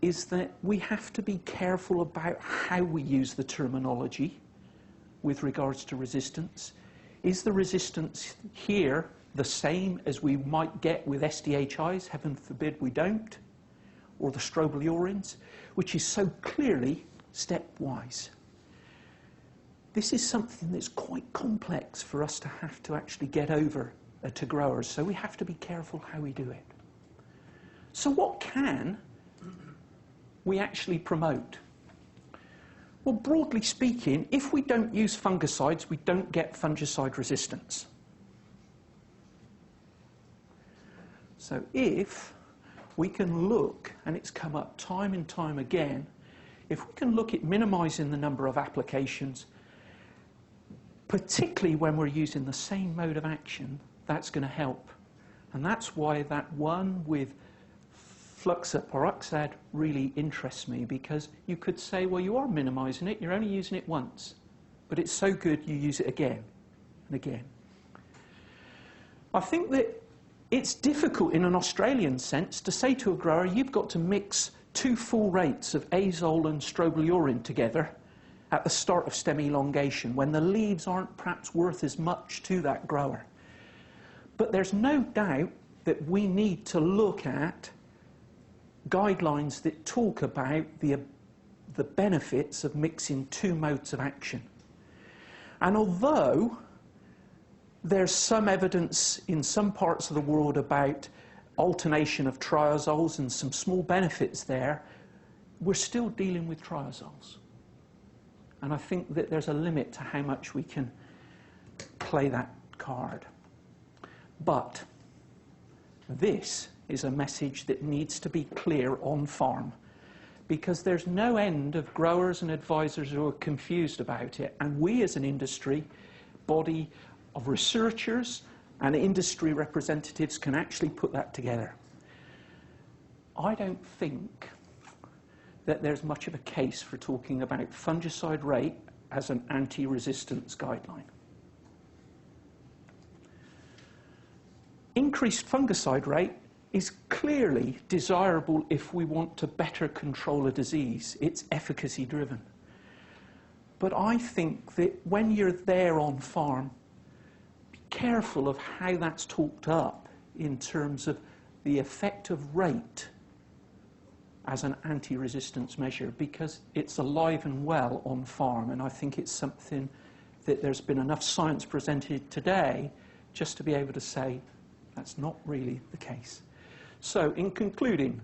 is that we have to be careful about how we use the terminology with regards to resistance. Is the resistance here the same as we might get with SDHIs? Heaven forbid we don't. Or the strobilurins, which is so clearly stepwise. This is something that's quite complex for us to have to actually get over to growers, so we have to be careful how we do it. So what can we actually promote? Well, broadly speaking, if we don't use fungicides, we don't get fungicide resistance. So if we can look, and it's come up time and time again, if we can look at minimising the number of applications, particularly when we're using the same mode of action, that's going to help. And that's why that one with fluxaperoxide really interests me, because you could say, well, you are minimising it, you're only using it once, but it's so good you use it again and again. I think that it's difficult in an Australian sense to say to a grower, you've got to mix 2 full rates of azole and strobilurin together at the start of stem elongation, when the leaves aren't perhaps worth as much to that grower. But there's no doubt that we need to look at guidelines that talk about the benefits of mixing 2 modes of action. And although there's some evidence in some parts of the world about alternation of triazoles and some small benefits there, we're still dealing with triazoles. And I think that there's a limit to how much we can play that card. But this is a message that needs to be clear on farm, because there's no end of growers and advisors who are confused about it. And we as an industry body of researchers and industry representatives can actually put that together. I don't think that there's much of a case for talking about fungicide rate as an anti-resistance guideline. Increased fungicide rate is clearly desirable if we want to better control a disease. It's efficacy driven. But I think that when you're there on farm, be careful of how that's talked up in terms of the effective rate as an anti-resistance measure, because it's alive and well on farm, and I think it's something that there's been enough science presented today just to be able to say that's not really the case. So in concluding,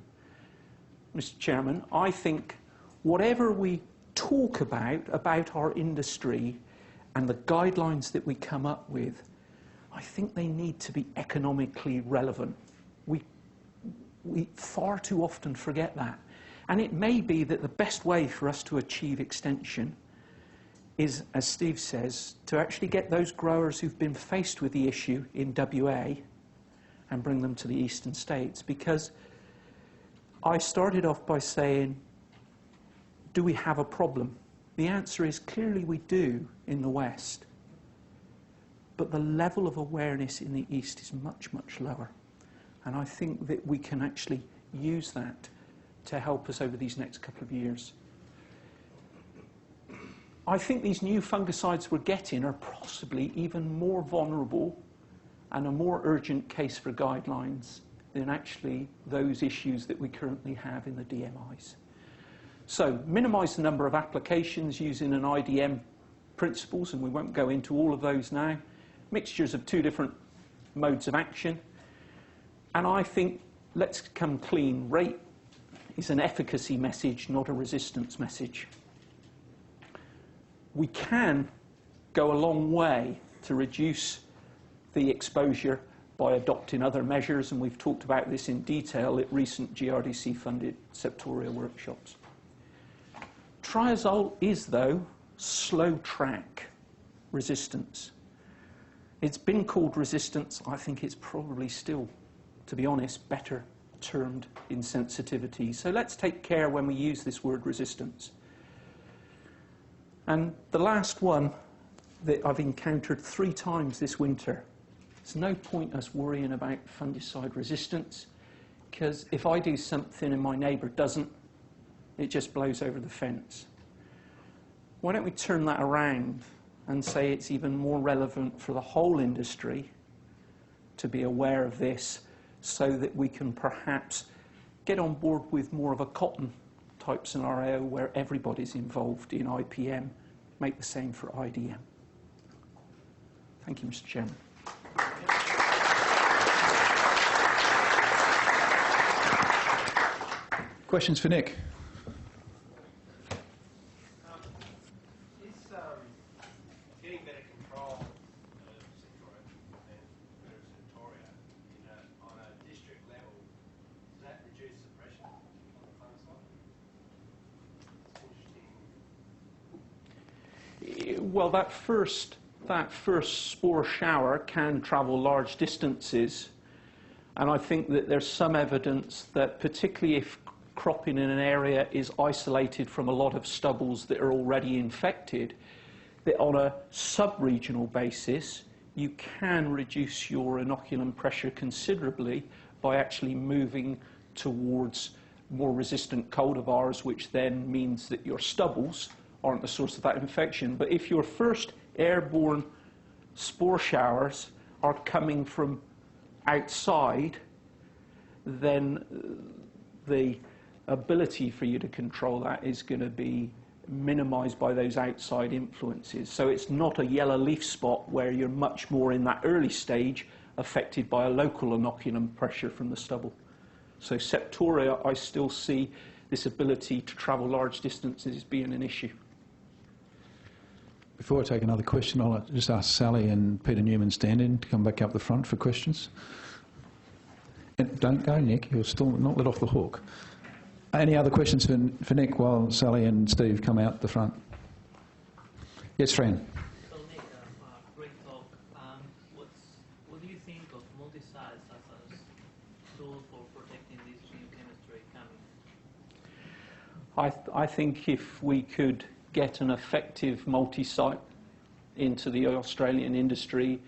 Mr. Chairman, I think whatever we talk about our industry and the guidelines that we come up with, I think they need to be economically relevant. We far too often forget that. And it may be that the best way for us to achieve extension is, as Steve says, to actually get those growers who've been faced with the issue in WA and bring them to the eastern states. Because I started off by saying, do we have a problem? The answer is clearly we do in the west. But the level of awareness in the east is much, much lower. And I think that we can actually use that to help us over these next couple of years. I think these new fungicides we're getting are possibly even more vulnerable and a more urgent case for guidelines than actually those issues that we currently have in the DMIs. So, minimise the number of applications using an IDM principles, and we won't go into all of those now. Mixtures of two different modes of action. And I think, let's come clean, rate is an efficacy message, not a resistance message. We can go a long way to reduce the exposure by adopting other measures, and we've talked about this in detail at recent GRDC-funded Septoria workshops. Triazole is, though, slow-track resistance. It's been called resistance. I think it's probably still, to be honest, better termed insensitivity. So let's take care when we use this word resistance. And the last one that I've encountered 3 times this winter, there's no point us worrying about fungicide resistance, because if I do something and my neighbour doesn't, it just blows over the fence. Why don't we turn that around and say it's even more relevant for the whole industry to be aware of this, so that we can perhaps get on board with more of a cotton type scenario where everybody's involved in IPM, make the same for IDM. Thank you, Mr. Chairman. Questions for Nick? Getting better control of Septoria on a district level, does that reduce suppression on the fungicide? It's interesting. Well, that first spore shower can travel large distances, and I think that there's some evidence that, particularly if cropping in an area is isolated from a lot of stubbles that are already infected, that on a sub-regional basis you can reduce your inoculum pressure considerably by actually moving towards more resistant cultivars, which then means that your stubbles aren't the source of that infection. But if your first airborne spore showers are coming from outside, then the ability for you to control that is going to be minimised by those outside influences. So it's not a yellow leaf spot where you're much more in that early stage affected by a local inoculum pressure from the stubble. So Septoria, I still see this ability to travel large distances as being an issue. Before I take another question, I'll just ask Sally and Peter Newman stand in to come back up the front for questions. And don't go, Nick, you're still not let off the hook. Any other questions for Nick while Sally and Steve come out the front? Yes, Fran. So Nick, great talk. What do you think of multi-sites as a tool for protecting this new chemistry coming? I think if we could get an effective multi-site into the Australian industry,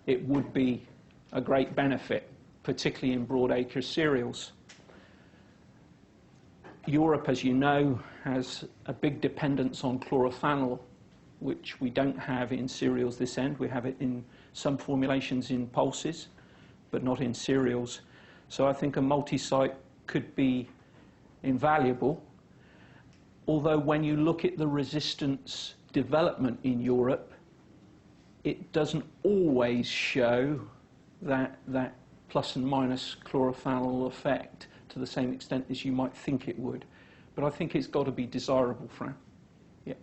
it would be a great benefit, particularly in broadacre cereals. Europe, as you know, has a big dependence on chlorophenol, which we don't have in cereals this end. We have it in some formulations in pulses, but not in cereals. So I think a multi-site could be invaluable. Although when you look at the resistance development in Europe, it doesn't always show that plus and minus chlorophenol effect to the same extent as you might think it would. But I think it's got to be desirable, Fran. Yeah.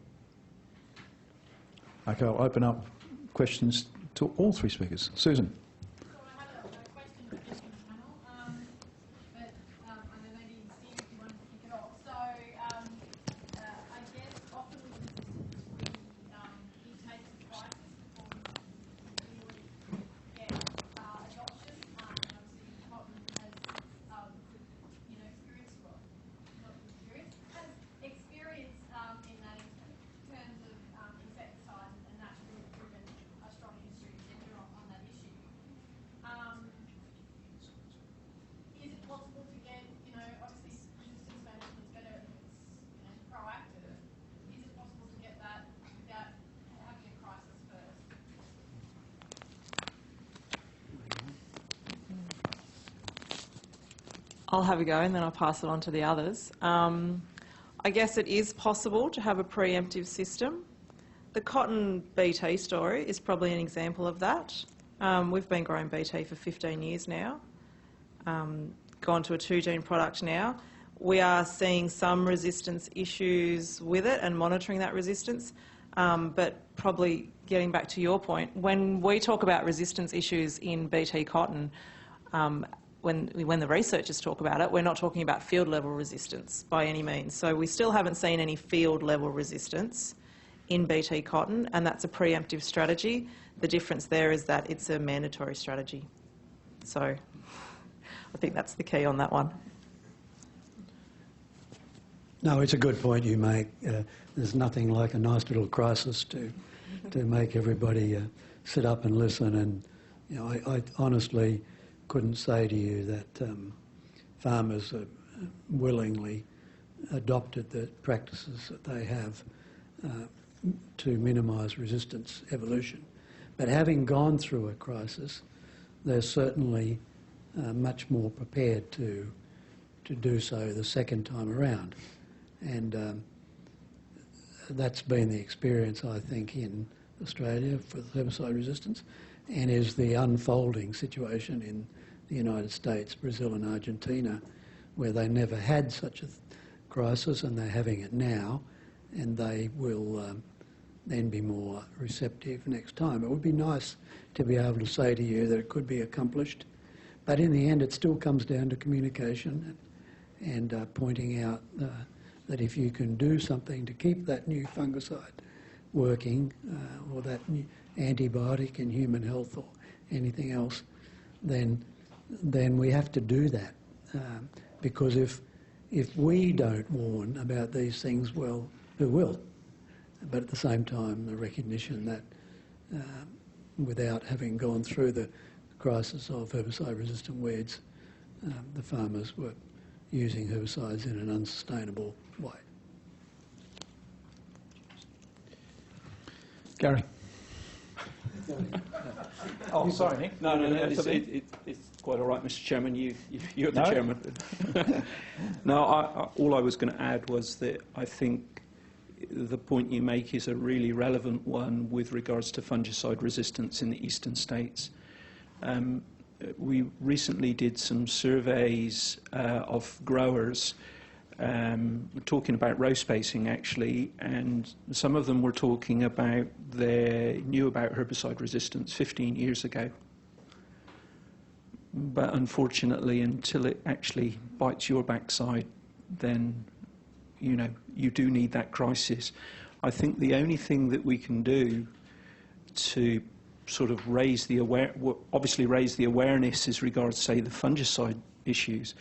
Okay, I'll open up questions to all three speakers. Susan. So I had a question for the panel, but I know maybe Steve, if you wanted to kick it off. So I guess often with resistance, it takes a crisis before we really get adoption. And obviously, cotton has, experience, well, not experience, has experience in that in terms of insecticides, and that's really proven a strong industry sector on that issue. Is it possible to get, obviously resistance management is better if it's proactive. Is it possible to get that without having a crisis first? I'll have a go and then I'll pass it on to the others. I guess it is possible to have a preemptive system. The cotton BT story is probably an example of that. We've been growing BT for 15 years now, gone to a 2-gene product now. We are seeing some resistance issues with it and monitoring that resistance, but probably getting back to your point, when we talk about resistance issues in BT cotton, when the researchers talk about it, we're not talking about field level resistance by any means. So we still haven't seen any field level resistance in BT cotton, and that's a preemptive strategy. The difference there is that it's a mandatory strategy. So I think that's the key on that one. No, it's a good point you make. There's nothing like a nice little crisis to make everybody sit up and listen. And I honestly couldn't say to you that farmers willingly adopted the practices that they have to minimise resistance evolution. But having gone through a crisis, they're certainly much more prepared to do so the second time around. And that's been the experience, I think, in Australia for herbicide resistance, and is the unfolding situation in the United States, Brazil and Argentina, where they never had such a crisis and they're having it now, and they will then be more receptive next time. It would be nice to be able to say to you that it could be accomplished, but in the end it still comes down to communication and pointing out that if you can do something to keep that new fungicide working, or that new antibiotic in human health or anything else, then we have to do that. Because if we don't warn about these things, well, who will? But at the same time, the recognition that without having gone through the crisis of herbicide-resistant weeds, the farmers were using herbicides in an unsustainable way. Gary. Oh, sorry, Nick. No, it's quite all right, Mr. Chairman. You're the chairman. No, all I was going to add was that I think the point you make is a really relevant one with regards to fungicide resistance in the eastern states. We recently did some surveys of growers talking about row spacing, actually, and some of them were talking about they knew about herbicide resistance 15 years ago. But unfortunately, until it actually bites your backside, then, you do need that crisis. I think the only thing that we can do to sort of raise the awareness as regards, say, the fungicide issues,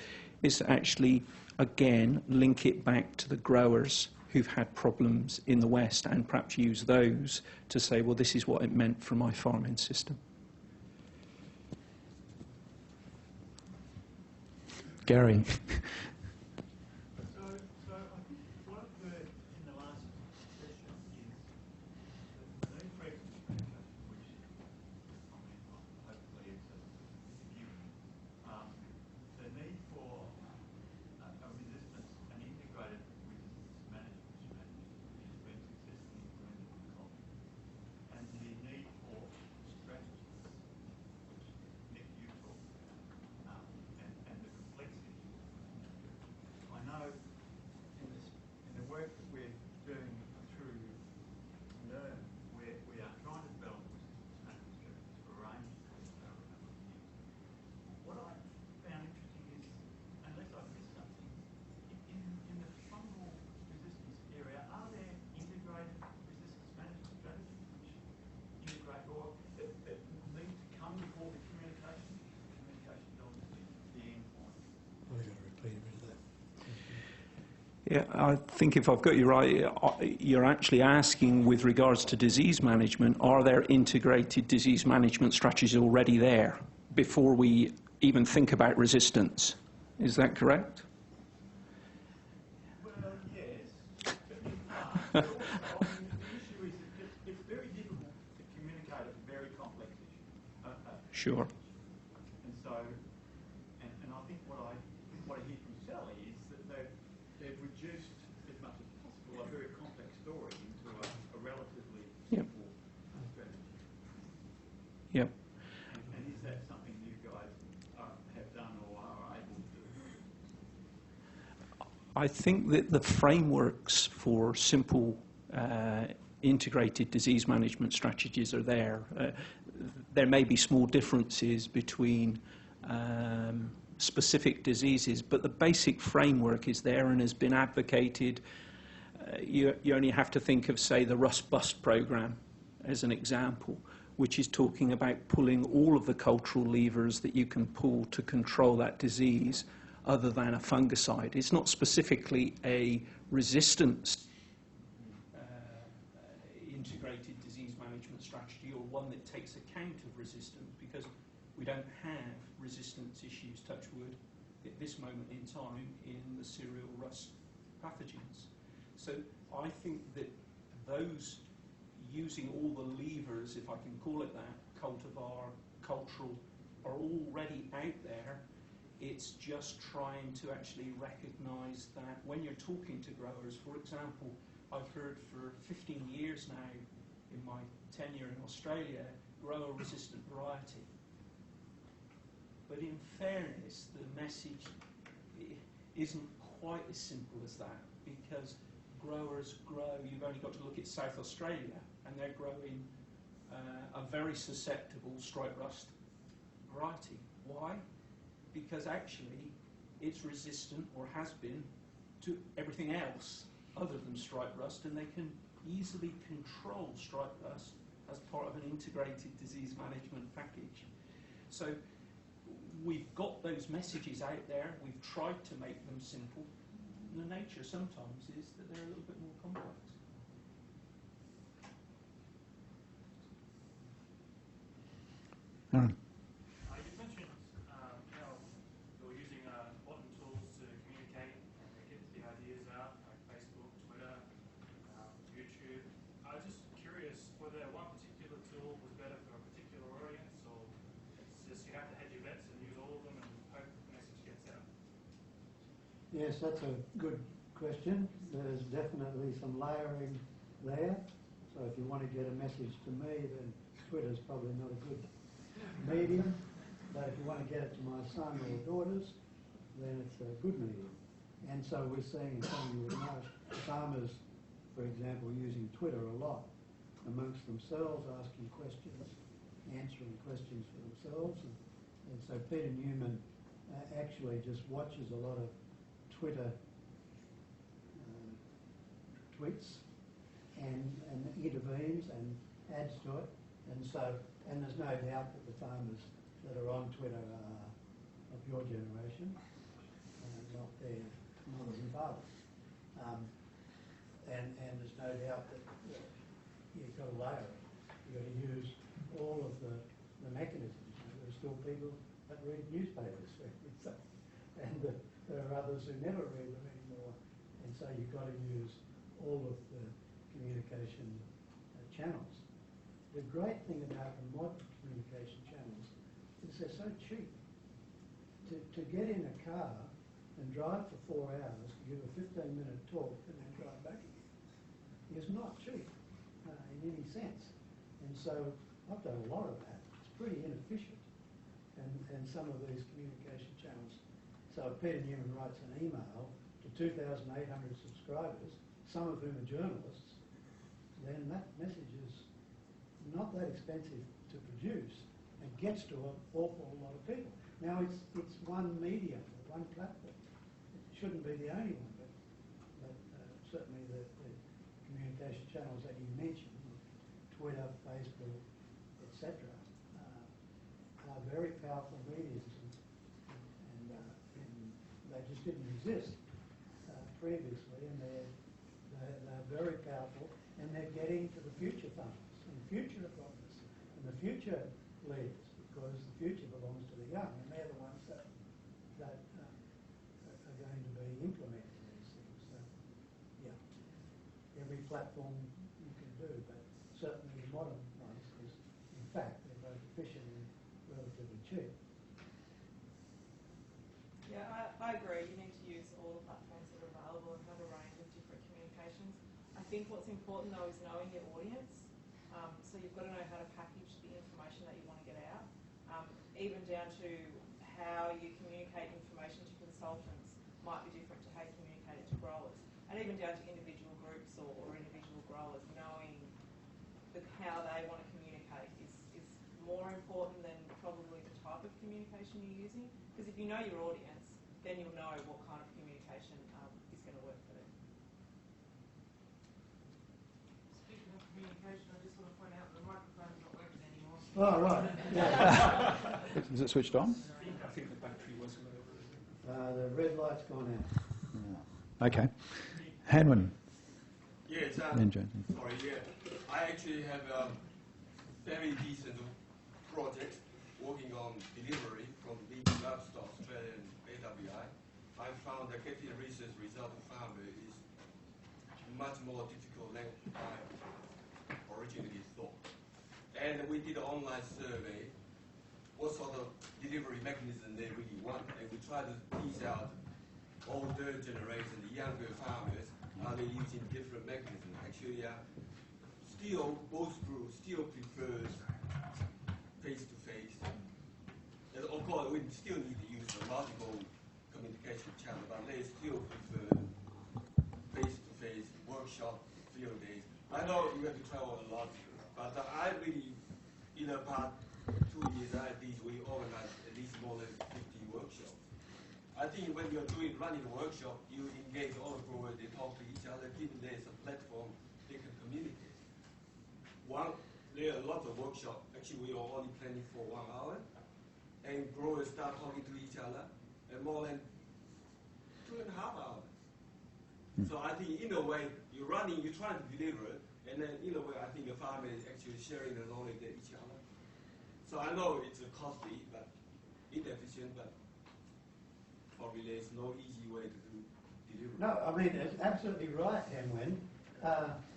is to actually, again, link it back to the growers who've had problems in the West, and perhaps use those to say, well, this is what it meant for my farming system. Gary. So I think what I've heard in the last session is the need for expenditure, which hopefully is a given. The need for a resistance, an integrated resistance management strategy, which has been successfully implemented in cotton, and the need for strategies, which Nick, you talked about, and the complexity. I know in the work that we're doing through AARM, we Yeah, I think if I've got you right, you're actually asking with regards to disease management, are there integrated disease management strategies already there before we even think about resistance? Is that correct? Well, yes. But also, I mean, the issue is that it's very difficult to communicate a very complex issue. Sure. And so, and I think what I hear from Sally is that they've reduced as much as possible a very complex story into a relatively simple strategy. Yep. And is that something you guys have done or are able to do? I think that the frameworks for simple integrated disease management strategies are there. There may be small differences between specific diseases, but the basic framework is there and has been advocated. You only have to think of, say, the Rust-Bust program as an example, which is talking about pulling all of the cultural levers that you can pull to control that disease other than a fungicide. It's not specifically a resistance integrated disease management strategy or one that takes account of resistance, because we don't have resistance issues, touch wood, at this moment in time in the cereal rust pathogens. So I think that those using all the levers, if I can call it that, cultivar, cultural, are already out there. It's just trying to actually recognise that when you're talking to growers, for example, I've heard for 15 years now in my tenure in Australia, grower-resistant variety. But in fairness, the message isn't quite as simple as that, because growers grow, you've only got to look at South Australia, and they're growing a very susceptible stripe rust variety. Why? Because actually it's resistant, or has been, to everything else other than stripe rust, and they can easily control stripe rust as part of an integrated disease management package. So we've got those messages out there, we've tried to make them simple, and the nature sometimes is that they're a little bit more complex. Aaron. You mentioned how you're using modern tools to communicate and get the ideas out, like Facebook, Twitter, YouTube. I was just curious whether one particular tool was better for a particular audience, or it's just you have to hedge your bets and use all of them and hope the message gets out. Yes, that's a good question. There's definitely some layering there. So if you want to get a message to me, then Twitter's probably not a good medium. But if you want to get it to my son or daughters, then it's a good medium. And so we're seeing, some of you would know, farmers, for example, using Twitter a lot amongst themselves, asking questions, answering questions for themselves. And so Peter Newman actually just watches a lot of Twitter tweets and intervenes and adds to it. And so, and there's no doubt that the farmers that are on Twitter are of your generation, not their mothers and fathers. And there's no doubt that you've got to layer it. You've got to use all of the mechanisms. There are still people that read newspapers, and there are others who never read them anymore. And so you've got to use all of the communication channels. The great thing about the modern communication channels is they're so cheap. To get in a car and drive for 4 hours, give a 15-minute talk, and then drive back again is not cheap in any sense. And so I've done a lot of that. It's pretty inefficient. And some of these communication channels. So if Peter Newman writes an email to 2,800 subscribers, some of whom are journalists, then that message is not that expensive to produce and gets to an awful lot of people. Now it's one medium, one platform. It shouldn't be the only one, but certainly the communication channels that you mentioned, Twitter, Facebook, etc., are very powerful mediums, and they just didn't exist previously, and they're very powerful, and they're getting to the future farmers and future economists and the future leaders, because the future belongs to the young, and they're the ones that are going to be implementing these things. So, yeah, every platform you can do, but certainly the modern ones, because in fact they're both efficient and relatively cheap. Yeah, I agree. You need to use all the platforms that are available and have a range of different communications. I think what's important though is knowing your audience. So you've got to know how to package the information that you want to get out, even down to how you communicate information to consultants might be different to how you communicate it to growers, and even down to individual groups or individual growers. Knowing how they want to communicate is more important than probably the type of communication you're using, because if you know your audience, then you'll know what kind of communication is going to work for them. Speaking of communication, I just want to point out the microphone's not working anymore. Oh, right. Yeah. Is it switched on? I think the battery was low. The red light's gone out. Yeah. Okay. Hanwin. Yes, Then James. sorry, yeah. I actually have a very decent project working on delivery from big livestock, Australia and AWI. I found that getting research result to farmer is much more difficult than I originally thought. And we did an online survey, what sort of delivery mechanism they really want, and we tried to tease out older generation, the younger farmers, are they using different mechanisms. Actually, still, both groups still prefers face-to-face. And of course, we still need to use multiple communication channels, but they still prefer face-to-face workshop, field days. I know you have to travel a lot, but I really, in about 2 years at least, we organized at least more than 50 workshops. I think when you're running a workshop, you engage all the growers, they talk to each other, given there's a platform, they can communicate. There are a lot of workshops, actually we are only planning for 1 hour, and growers start talking to each other, and more than 2.5 hours. So I think in a way, you're trying to deliver it, and then in a way, I think the farmer is actually sharing the knowledge with each other. So I know it's costly, but inefficient, but probably there's no easy way to do delivery. No, I mean, it's absolutely right, Hanwin.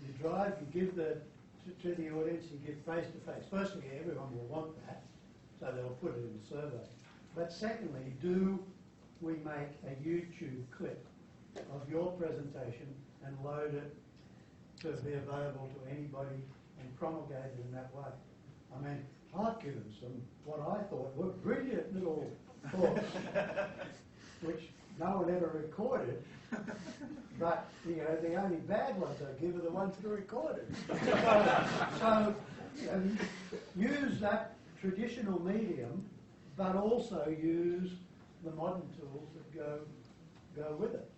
You drive, you give to the audience, you give face-to-face. Firstly, everyone will want that, so they'll put it in the survey. But secondly, do we make a YouTube clip of your presentation and load it to be available to anybody and promulgate it in that way? I mean, I've given some what I thought were brilliant little talks, which no one ever recorded. But the only bad ones I give are the ones that are recorded. So use that traditional medium, but also use the modern tools that go with it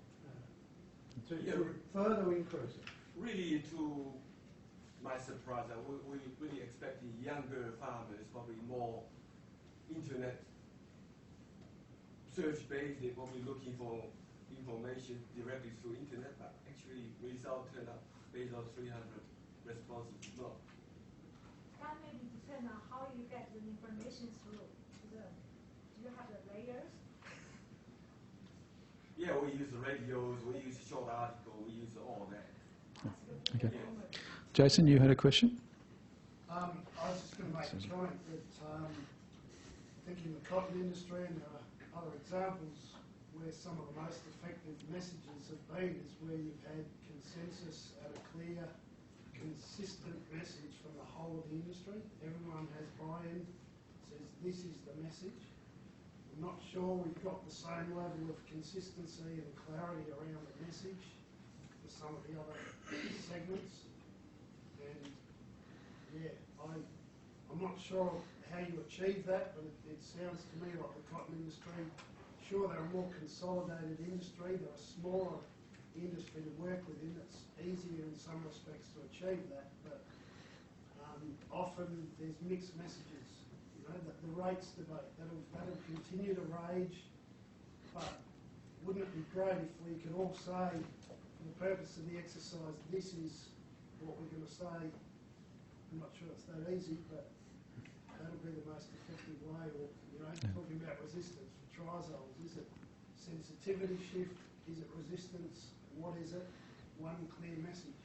to further increase it. Really, to my surprise, we really expecting younger farmers, probably more internet search-based, they're probably looking for information directly through internet, but actually results turned out based on 300 responses. No. That maybe depend on how you get the information through. Do you have the layers? Yeah, we use the radios, we use short articles, we use all that. Okay. Yes. Jason, you had a question? I was just going to make a comment that I think in the cotton industry, and there are other examples where some of the most effective messages have been is where you've had consensus and a clear, consistent message from the whole of the industry. Everyone has buy-in, says this is the message. I'm not sure we've got the same level of consistency and clarity around the message for some of the other segments. And yeah, I'm not sure how you achieve that, but it sounds to me like the cotton industry, sure they're a more consolidated industry, they're a smaller industry to work within, it's easier in some respects to achieve that, but often there's mixed messages. The rates debate, that'll continue to rage, but wouldn't it be great if we could all say, for the purpose of the exercise, this is what we're going to say? I'm not sure it's that easy, but that'll be the most effective way. Or, talking about resistance for triazoles, is it sensitivity shift? Is it resistance? What is it? One clear message.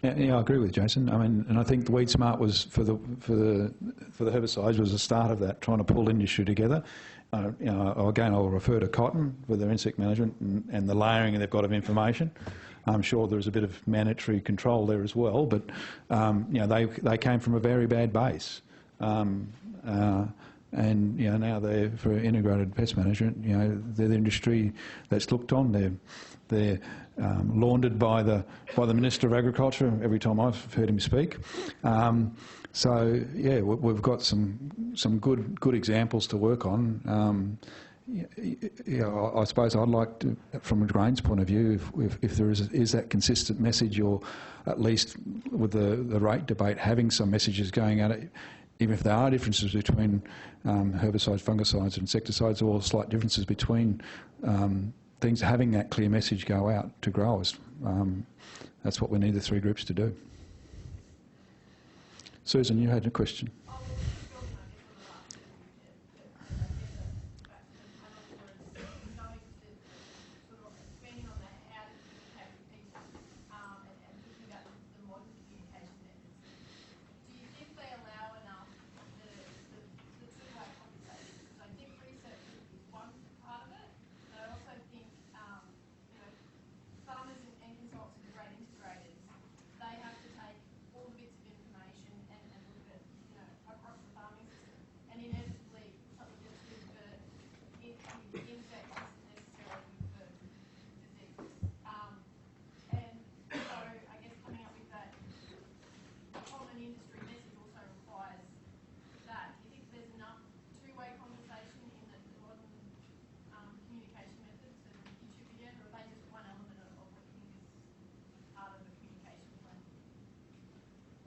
Yeah, I agree with Jason. I mean, and I think the Weed Smart was for the herbicides was the start of that, trying to pull industry together. Again, I'll refer to cotton with their insect management and the layering they've got of information. I'm sure there's a bit of mandatory control there as well, but they came from a very bad base. And now they're for integrated pest management. They're the industry that's looked on. They're laundered by the Minister of Agriculture every time I've heard him speak. So yeah, we've got some good examples to work on. I suppose I'd like to, from a grains point of view, if there is that consistent message, or at least with the rate debate, having some messages going out, even if there are differences between herbicides, fungicides, insecticides, or slight differences between things, having that clear message go out to growers. That's what we need the three groups to do. Susan, you had a question.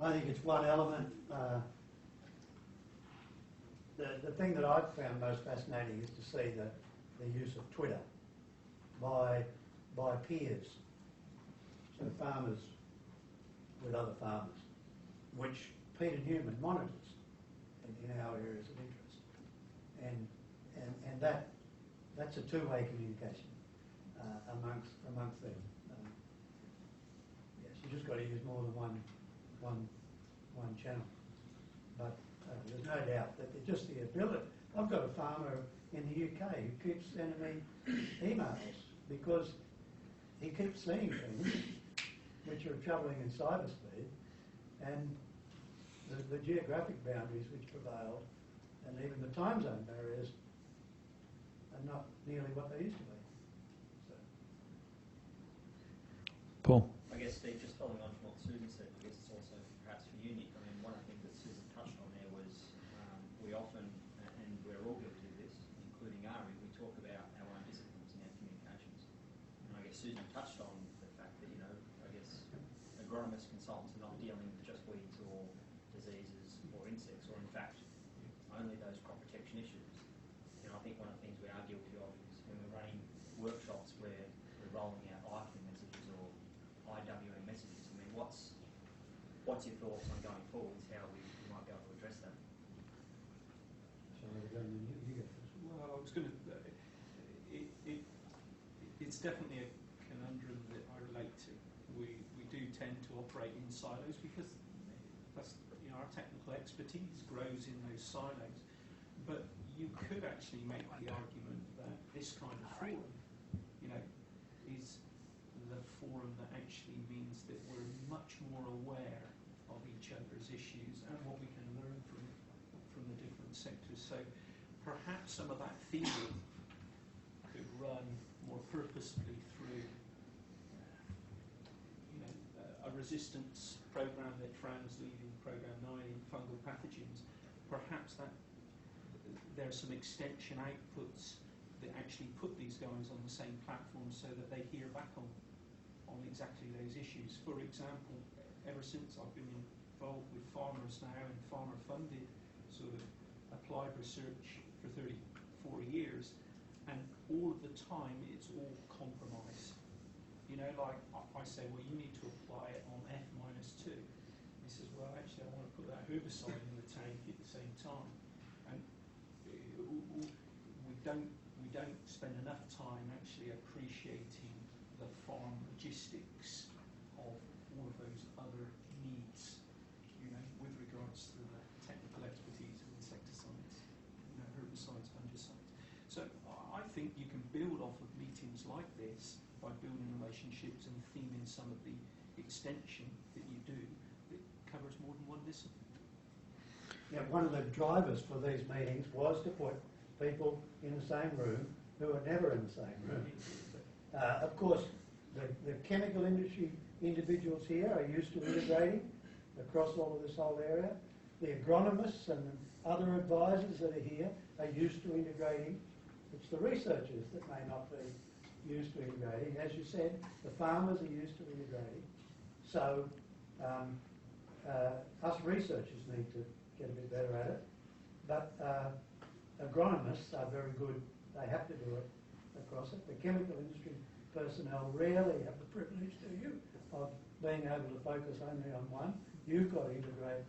I think it's one element. The thing that I've found most fascinating is to see the use of Twitter by peers, so farmers with other farmers, which Peter Newman monitors in our areas of interest, and that's a two-way communication amongst them. Yes, you just got to use more than one channel. But there's no doubt that just the ability. I've got a farmer in the UK who keeps sending me emails because he keeps seeing things which are troubling in cyberspeed, and the geographic boundaries which prevail, and even the time zone barriers are not nearly what they used to be. So. Paul. I guess, Steve, just following on from what Susan said, I guess it's also perhaps for you, Nick. I mean, one of the things that Susan touched on there was we often, and we're all guilty of this, including AARM, we talk about our own disciplines in our communications. And I guess Susan touched on the fact that, I guess agronomist consultants are not dealing with just weeds or diseases or insects, or in fact, only those crop protection issues. I think one of the things we are guilty of is when we're running workshops where we're rolling out IFM messages or IWM messages. I mean, what's your thoughts on going forwards, how we might be able to address that? Well, I was going to... it's definitely a conundrum that I relate to. We do tend to operate in silos because that's, our technical expertise grows in those silos. But you could actually make the argument that this kind of forum, is the forum that actually means that we're much more aware of each other's issues and what we can learn from the different sectors. So perhaps some of that theory could run more purposefully through a resistance program that Fran's leading, program 9 in fungal pathogens. Perhaps that there's some extension outputs that actually put these guys on the same platform so that they hear back on exactly those issues. For example, ever since I've been involved with farmers now and farmer-funded sort of applied research for 30, 40 years, and all of the time it's all compromise. You know, like I say, well, you need to apply it on F-2. He says, well, actually, I want to put that herbicide in the tank at the same time. And we don't spend enough time actually appreciating the farm logistics of all of those other needs, you know, with regards to the technical expertise of insecticides, you know, herbicides, fungicides. So I think you can build off of meetings like this by building relationships and theming some of the extension that you do that covers more than one discipline. Yeah, one of the drivers for these meetings was to put people in the same room who are never in the same room. Of course, the chemical industry individuals here are used to integrating across all of this whole area. The agronomists and other advisors that are here are used to integrating. It's the researchers that may not be used to integrating. As you said, the farmers are used to integrating. So us researchers need to get a bit better at it. But agronomists are very good. They have to do it across it. The chemical industry personnel rarely have the privilege, do you, of being able to focus only on one. You've got to integrate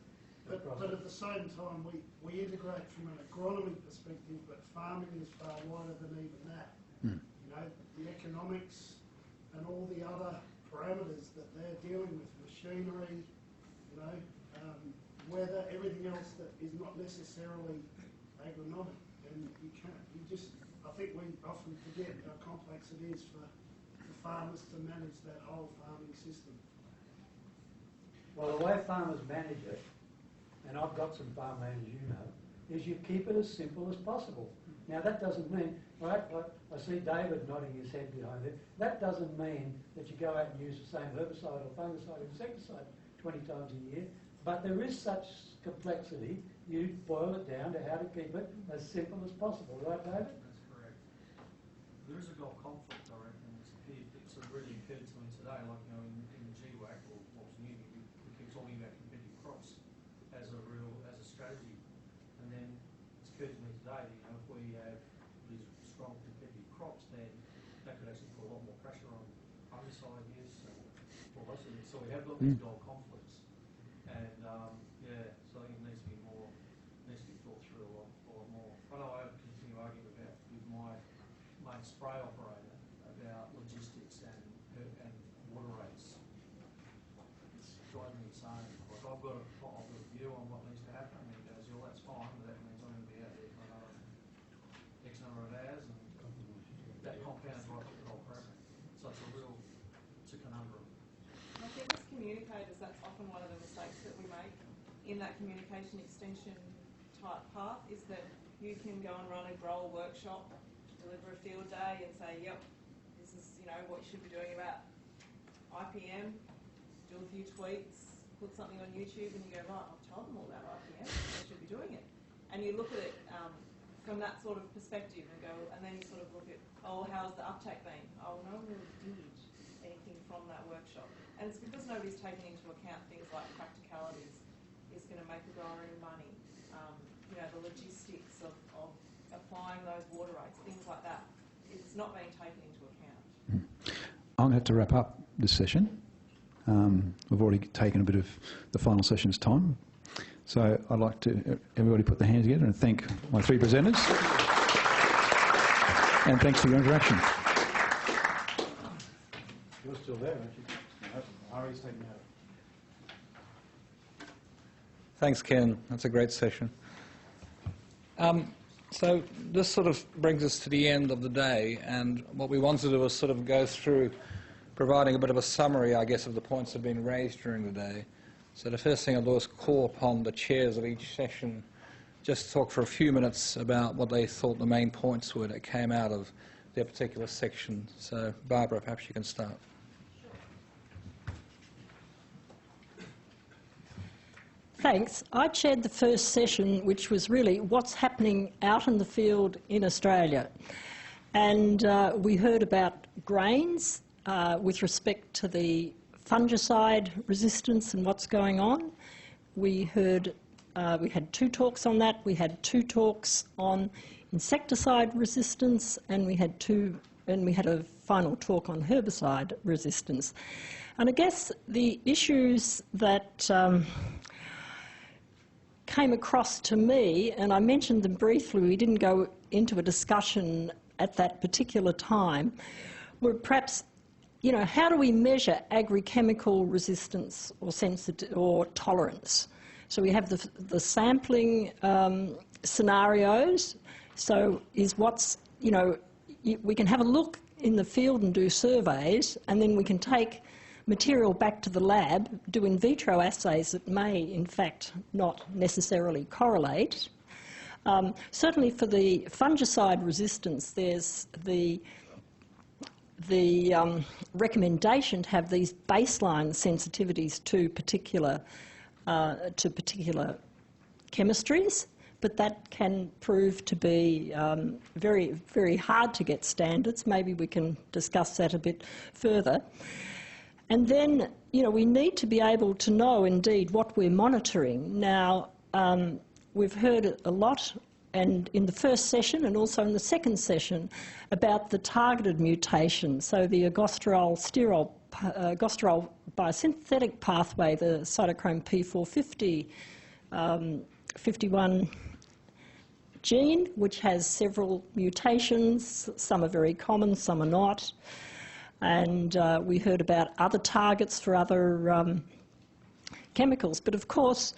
across But it. at the same time, we integrate from an agronomy perspective, but farming is far wider than even that. You know, the economics and all the other parameters that they're dealing with, machinery, you know, weather, everything else that is not necessarily agronomic. And you can't, I think we often forget how complex it is for farmers to manage that whole farming system. Well, the way farmers manage it, and I've got some farm managers you know, is you keep it as simple as possible. Now that doesn't mean, right, I see David nodding his head behind it, that doesn't mean that you go out and use the same herbicide or fungicide or insecticide 20 times a year, but there is such complexity, you boil it down to how to keep it as simple as possible, right David? That's correct. There is a goal conflict, I reckon. It's really occurred to me today, like, you know, in GWAC, or what was new, we keep talking about competitive crops as a strategy. And then it's occurred to me today that, you know, if we have these strong competitive crops, then that could actually put a lot more pressure on fungicide use and all those things. So we have got these goal conflicts. And yeah, so I think it needs to be thought through a lot more. I know I continue arguing with my main spray operator about logistics and water rates. It's driving me insane. Like I've got a view on what needs to happen, and he goes, "Well, that's fine, but that means I'm going to be out there for another X number of hours," and that compounds right through the whole program. So it's a conundrum. I think as communicators, that's often one of the mistakes that we make in that communication extension type path, is that you can go and run a grower workshop, deliver a field day and say, yep, this is, you know, what you should be doing about IPM, do a few tweets, put something on YouTube, and you go, right, I've told them all about IPM, they should be doing it. And you look at it from that sort of perspective and go, and then you sort of look at, oh, how's the uptake been? Oh, no one really did anything from that workshop. And it's because nobody's taken into account things like practicalities. Is going to make a grower any money? You know, the logistics of applying those water rates, things like that. It's not being taken into account. I'm going to have to wrap up this session. We've already taken a bit of the final session's time. So I'd like to everybody put their hands together and thank my three presenters. And thanks for your interaction. You're still there, aren't you? No, Ari's taking over. Thanks, Ken. That's a great session. So this sort of brings us to the end of the day, and what we want to do is sort of go through providing a bit of a summary, I guess, of the points that have been raised during the day. So the first thing I'll do is call upon the chairs of each session just to talk for a few minutes about what they thought the main points were that came out of their particular section. So, Barbara, perhaps you can start. Thanks. I chaired the first session, which was really what's happening out in the field in Australia. And we heard about grains with respect to the fungicide resistance and what's going on. We heard, we had 2 talks on that. We had 2 talks on insecticide resistance, and we had a final talk on herbicide resistance. And I guess the issues that came across to me, and I mentioned them briefly, we didn't go into a discussion at that particular time, were perhaps, you know, how do we measure agrichemical resistance or tolerance? So we have the sampling scenarios. So we can have a look in the field and do surveys, and then we can take material back to the lab, do in vitro assays that may, in fact, not necessarily correlate. Certainly for the fungicide resistance, there's the recommendation to have these baseline sensitivities to particular chemistries, but that can prove to be very, very hard to get standards. Maybe we can discuss that a bit further. And then, you know, we need to be able to know indeed what we're monitoring. Now, we've heard a lot, and in the first session and also in the second session, about the targeted mutation. So the agostyrol biosynthetic pathway, the cytochrome P450 51 gene, which has several mutations. Some are very common, some are not. And we heard about other targets for other chemicals. But of course,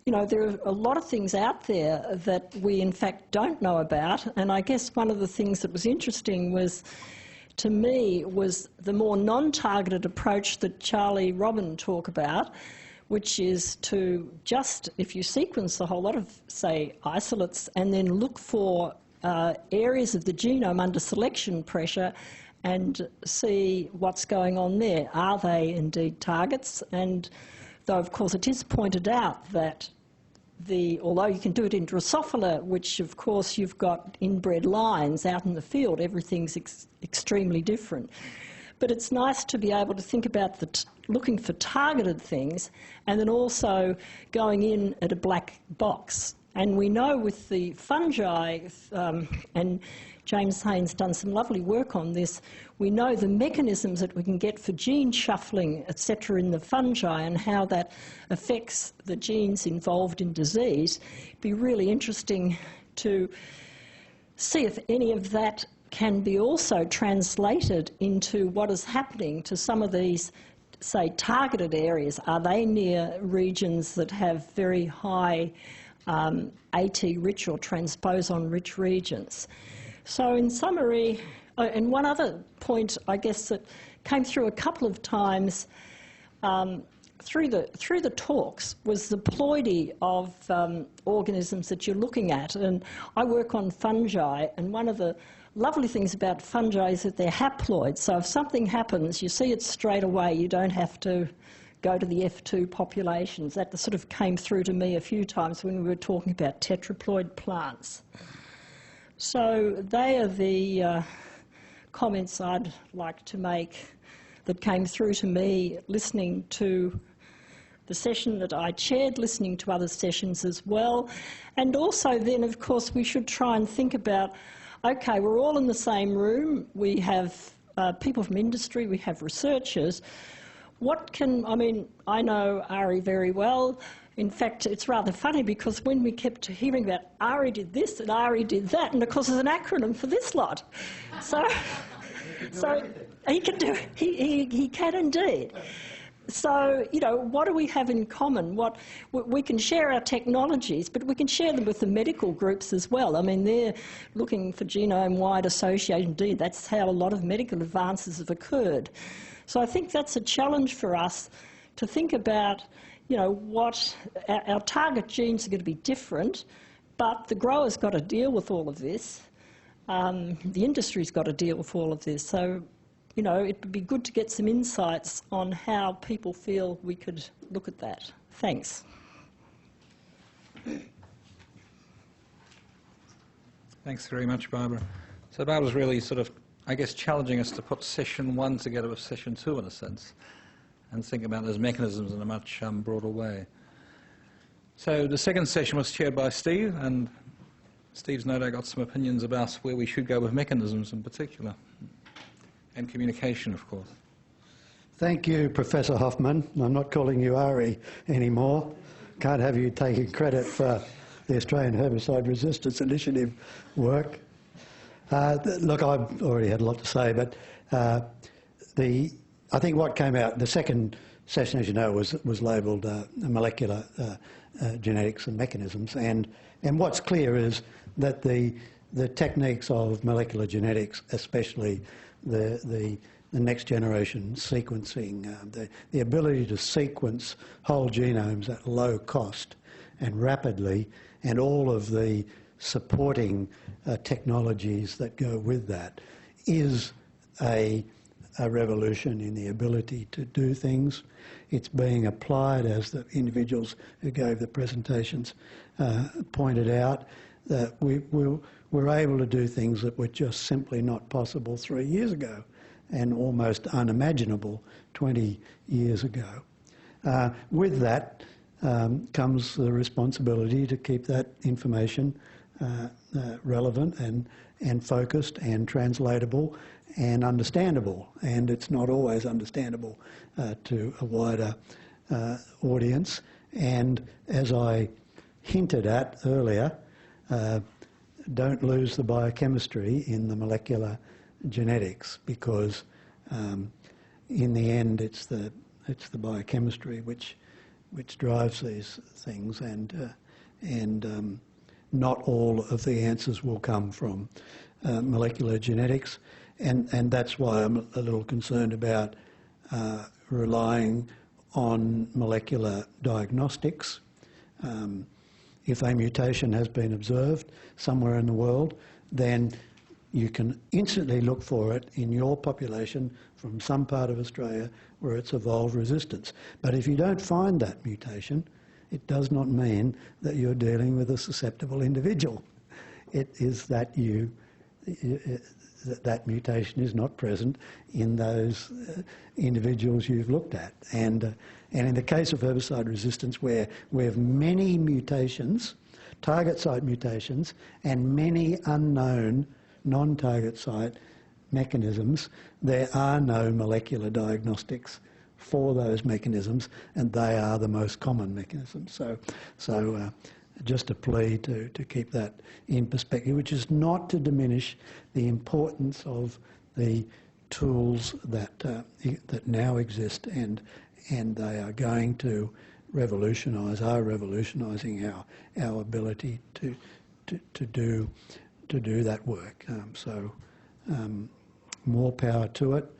you know, there are a lot of things out there that we in fact don't know about. And I guess one of the things that was interesting was, to me, was the more non-targeted approach that Charlie Robin talked about, which is to just, if you sequence a whole lot of, say, isolates and then look for areas of the genome under selection pressure and see what's going on there. Are they indeed targets? And though, of course, it is pointed out that although you can do it in Drosophila, which, of course, you've got inbred lines out in the field, everything's extremely different. But it's nice to be able to think about looking for targeted things and then also going in at a black box. And we know with the fungi, and James Haynes done some lovely work on this, we know the mechanisms that we can get for gene shuffling, etc., in the fungi and how that affects the genes involved in disease. It'd be really interesting to see if any of that can be also translated into what is happening to some of these, say, targeted areas. Are they near regions that have very high AT-rich or transposon-rich regions? So in summary, and one other point, I guess, that came through a couple of times through the talks was the ploidy of organisms that you're looking at. And I work on fungi, and one of the lovely things about fungi is that they're haploid. So if something happens, you see it straight away. You don't have to go to the F2 populations. That sort of came through to me a few times when we were talking about tetraploid plants. So they are the comments I'd like to make that came through to me listening to the session that I chaired, listening to other sessions as well. And also then, of course, we should try and think about, okay, we're all in the same room. We have people from industry, we have researchers. I know Ari very well. In fact, it's rather funny because when we kept hearing about Ari did this and Ari did that, and of course there's an acronym for this lot. So he can do, he can indeed. So, you know, what do we have in common? We can share our technologies, but we can share them with the medical groups as well. I mean, they're looking for genome-wide association. Indeed, that's how a lot of medical advances have occurred. So I think that's a challenge for us to think about, you know, what our target genes are going to be different, but the grower's got to deal with all of this. The industry's got to deal with all of this. So, you know, it would be good to get some insights on how people feel we could look at that. Thanks. Thanks very much, Barbara. So Barbara's really sort of, I guess, challenging us to put session 1 together with session 2 in a sense, and think about those mechanisms in a much broader way. So the second session was chaired by Steve, and Steve's no doubt got some opinions about where we should go with mechanisms in particular, and communication, of course. Thank you, Professor Hoffman. I'm not calling you Ari anymore. Can't have you taking credit for the Australian Herbicide Resistance Initiative work. Look, I've already had a lot to say, but I think what came out, the second session, as you know, was labelled molecular genetics and mechanisms, and what's clear is that the techniques of molecular genetics, especially the next generation sequencing, the ability to sequence whole genomes at low cost and rapidly, and all of the supporting technologies that go with that, is a revolution in the ability to do things. It's being applied, as the individuals who gave the presentations pointed out, that we're able to do things that were just simply not possible 3 years ago and almost unimaginable 20 years ago. With that comes the responsibility to keep that information relevant and focused and translatable and understandable, and it's not always understandable to a wider audience. And as I hinted at earlier, don't lose the biochemistry in the molecular genetics, because in the end it's the biochemistry which drives these things, and not all of the answers will come from molecular genetics, and that's why I'm a little concerned about relying on molecular diagnostics. If a mutation has been observed somewhere in the world, then you can instantly look for it in your population from some part of Australia where it's evolved resistance. But if you don't find that mutation, it does not mean that you're dealing with a susceptible individual. It is that that mutation is not present in those individuals you've looked at. And in the case of herbicide resistance, where we have many mutations, target site mutations, and many unknown non-target site mechanisms, there are no molecular diagnostics for those mechanisms, and they are the most common mechanisms. So just a plea to keep that in perspective, which is not to diminish the importance of the tools that now exist, and they are going to are revolutionising our ability to do that work. More power to it,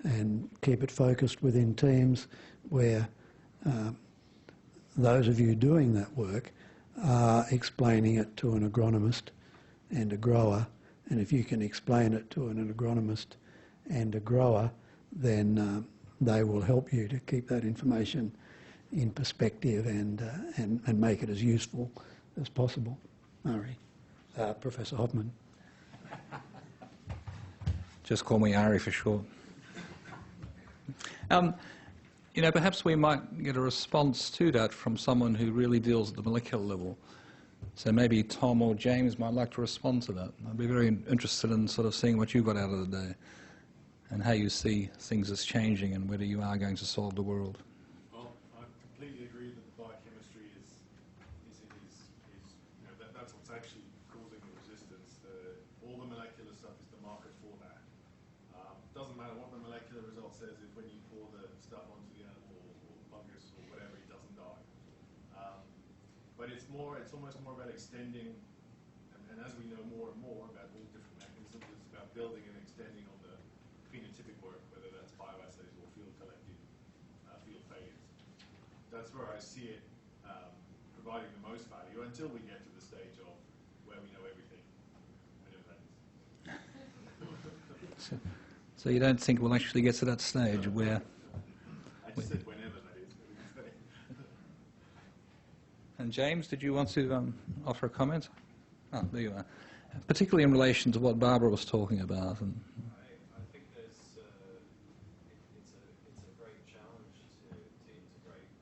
and keep it focused within teams where those of you doing that work are explaining it to an agronomist and a grower, and if you can explain it to an agronomist and a grower, then they will help you to keep that information in perspective and make it as useful as possible. Ari, Professor Hoffman. Just call me Ari for short. You know, perhaps we might get a response to that from someone who really deals at the molecular level. So maybe Tom or James might like to respond to that. I'd be very interested in sort of seeing what you got out of the day and how you see things as changing and whether you are going to solve the world. Well, I completely agree that the biochemistry is you know, that's what's actually causing the resistance. All the molecular stuff is the marker for that. Doesn't matter what the molecular result says if when you pour the stuff onto the animal or fungus or whatever, it doesn't die. But it's almost more about extending, and as we know more and more about all different mechanisms, it's about building and extending on the phenotypic work, whether that's bioassays or field collected field failures. That's where I see it providing the most value until we get to the stage of where we know everything. So you don't think we'll actually get to that stage where... I just said whenever that is. And James, did you want to offer a comment? Oh, there you are. Particularly in relation to what Barbara was talking about. And I think there's it's a great challenge to integrate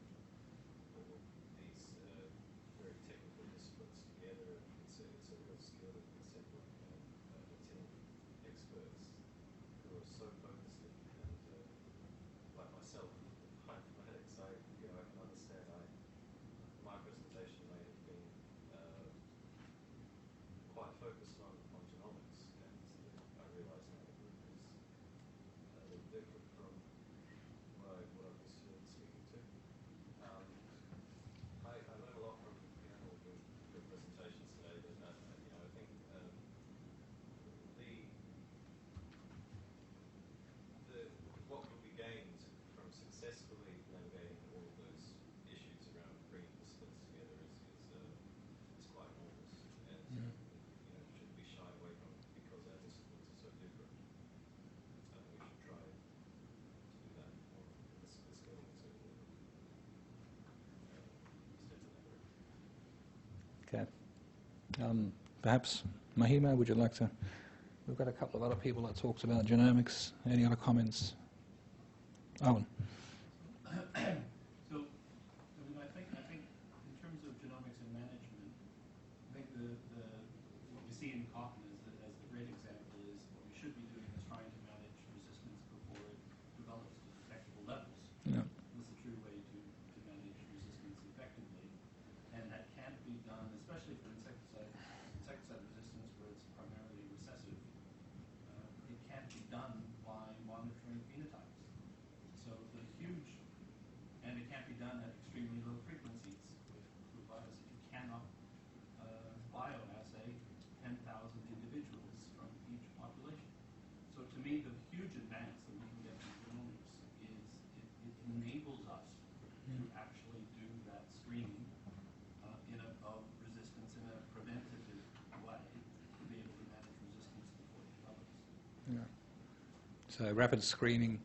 all these very technical disciplines together. It's a real skill Okay. Perhaps, Mahima, would you like to? We've got a couple of other people that talked about genomics. Any other comments? Owen. So, I mean, I think in terms of genomics and management, I think what we see in cotton as the great example is what we should be doing is trying to manage resistance before it develops to detectable levels. Yeah. That's the true way to manage resistance effectively, and that can't be done, especially for insecticide resistance where it's primarily recessive. It can't be done by monitoring phenotypes. So the huge, and it can't be done at extremely low frequencies with viruses. You cannot bioassay 10,000 individuals from each population. So to me, the huge advance that we can get from genomics is it enables us to actually do that screening of resistance in a preventative way to be able to manage resistance before it develops. Yeah. So rapid screening.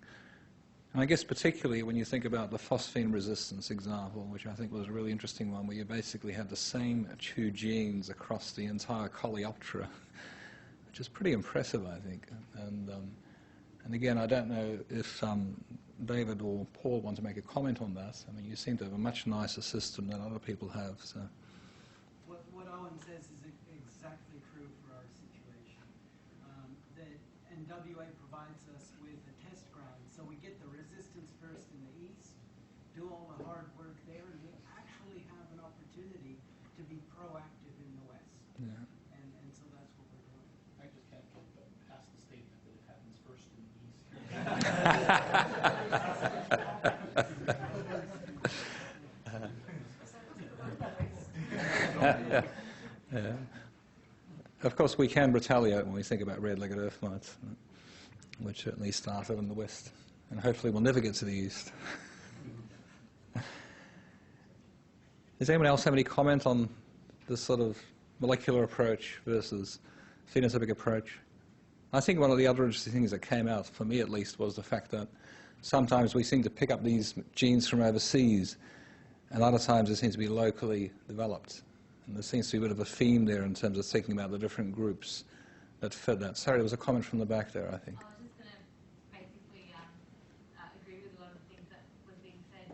And I guess particularly when you think about the phosphine resistance example, which I think was a really interesting one, where you basically had the same two genes across the entire Coleoptera, which is pretty impressive, I think. And again, I don't know if David or Paul want to make a comment on that. I mean, you seem to have a much nicer system than other people have. So. What Owen says is exactly true for our situation. And WA provides us with a test ground, so we get the resistance first in the east, do all the hard work there, and we actually have an opportunity to be proactive in the west. Yeah. And so that's what we're doing. I just can't get past the statement that it happens first in the east. Yeah. Of course, we can retaliate when we think about red-legged earth mites, which certainly started in the west, and hopefully will never get to the east. Does anyone else have any comment on this sort of molecular approach versus phenotypic approach? I think one of the other interesting things that came out, for me at least, was the fact that sometimes we seem to pick up these genes from overseas, and other times they seem to be locally developed. And there seems to be a bit of a theme there in terms of thinking about the different groups that fit that. Sorry, there was a comment from the back there, I think. I was just going to basically agree with a lot of the things that was being said,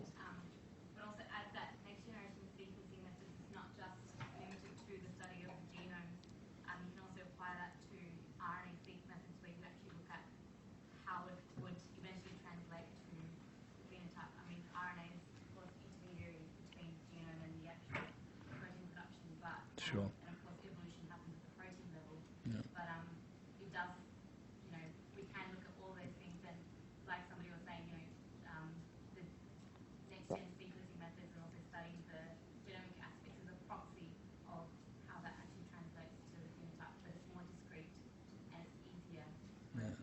but also add that next generation sequencing methods is not just limited to the study of the genome. You can also apply that to RNA-seq methods where you actually look at how it would eventually translate to the phenotype. I mean, RNA is, of course, intermediaries between the genome and the actual protein production, but Sure. and of course evolution happens at the protein level. Yeah. But it does, we can look at all those things, and like somebody was saying, the next-gen sequencing methods and also studying the genomic aspects is a proxy of how that actually translates to the phenotype, but it's more discrete and it's easier than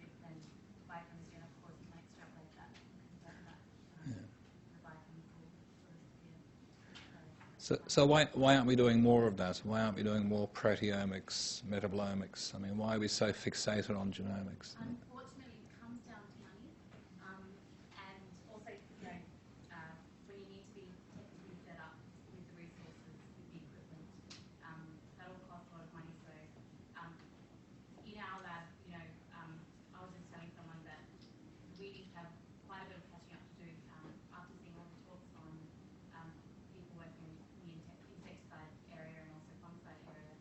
biochemistry, and of course you can extrapolate that and convert that the biochemical sort of sphere. So why aren't we doing more of that? Why aren't we doing more proteomics, metabolomics? I mean, why are we so fixated on genomics? Unfortunately, it comes down to money, and also, when you need to be technically set up with the resources, with the equipment, that all costs a lot of money. So, in our lab, I was just telling someone that we need to have quite a bit of catching up to do after seeing all the talks on people working in the insecticide area and also fungicide area.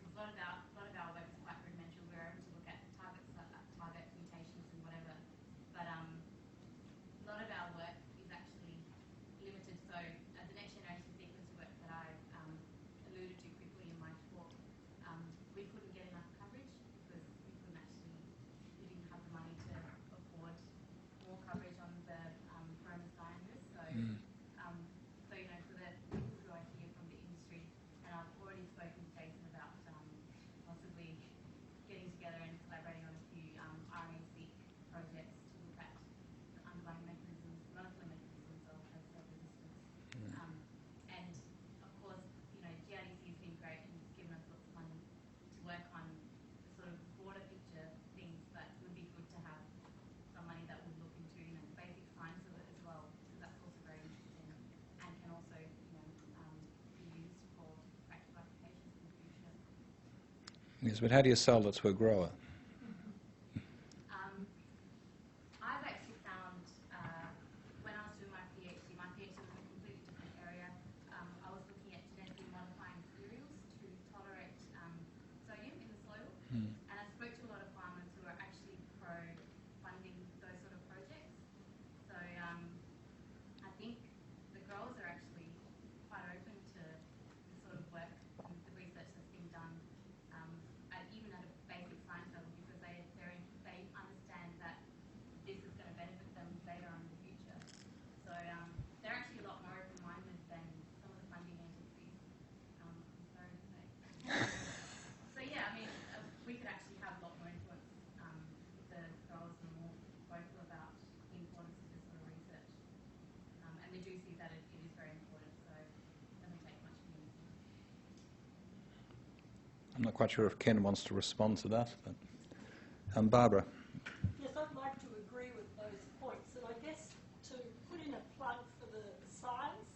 Because a lot of our work is quite rudimentary. We're able to look at target Yes, but how do you sell it to a grower? I've actually found, when I was doing my PhD was in a completely different area. I was looking at genetically modifying cereals to tolerate sodium in the soil. And I spoke to a lot of farmers who are actually pro-funding those sort of projects. So I think the growers are actually quite open to the sort of work and the research that's being done, even at a basic science level, because they understand that this is going to benefit them later on in the future. So they're actually a lot more open-minded than some of the funding agencies, I'm sorry to say. So yeah, I mean, we could actually have a lot more influence if the growers are more vocal about the importance of this sort of research. And they do see that it is very important, so it doesn't take much convincing. I'm not quite sure if Ken wants to respond to that, but Barbara. Yes, I'd like to agree with those points. And I guess to put in a plug for the science,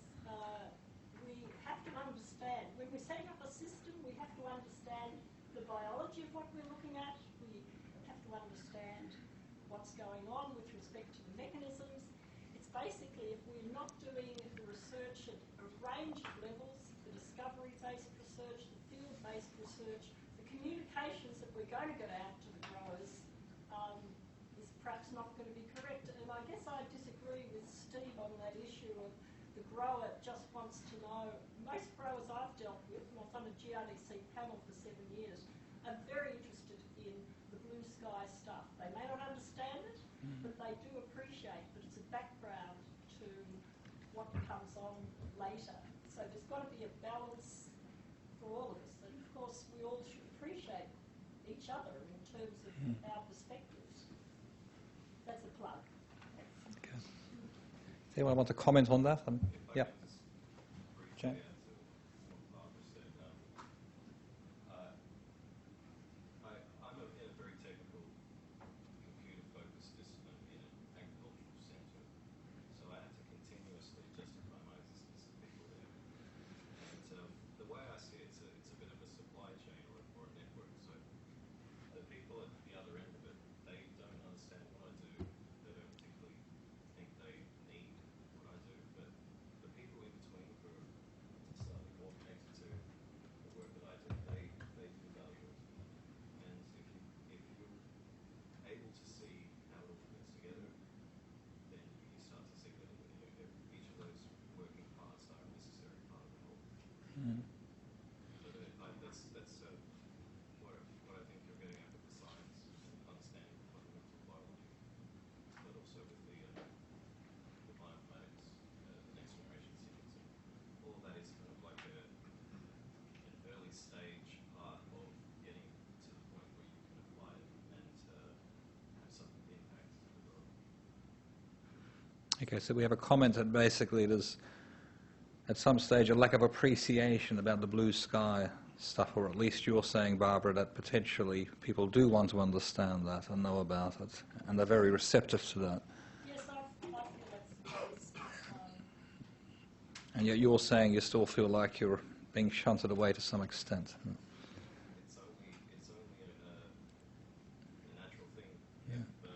we have to understand, when we're setting up a system, we have to understand the biology of what we're looking at. We have to understand what's going on with respect to the mechanisms. It's basically, if we're not doing the research at a range of levels, the discovery-based research, the field-based research, the communications that we're going to get out to the growers is perhaps not going to be correct. And I guess I disagree with Steve on that issue of the grower just wants to know. Most growers I've dealt with, and I've done a GRDC panel for 7 years, are very interested in the blue sky stuff. They may not understand it, but they do appreciate that it's a background to what comes on later. So there's got to be a balance for all of us. And of course, we all should appreciate each other in terms of our perspectives. That's a plug. Okay. Does anyone want to comment on that? Yeah. Jane. I'm in a very technical, computer-focused discipline in an agricultural centre, so I had to continuously justify my existence to people there. And the way I see it, it's a bit of a supply chain or a network. So the people at the other end of it, they don't understand what I do. They don't particularly think they need what I do. But the people in between who are slightly more connected to the work that I do, they do value it. And if you're able to see how it all fits together, then you start to see that each of those working parts are a necessary part of the whole. So that's what I think you're getting at with the science, understanding fundamental biology, but also with the bioinformatics, the next generation sequencing. All of that is kind of like an early stage part of getting to the point where you can apply it and have some impact to the world. Okay, so we have a comment that basically there's at some stage a lack of appreciation about the blue sky stuff, or at least you're saying, Barbara, that potentially people do want to understand that and know about it, and they're very receptive to that. Yes, I feel that's the case. And yet you're saying you still feel like you're being shunted away to some extent. It's only a natural thing. Yeah. If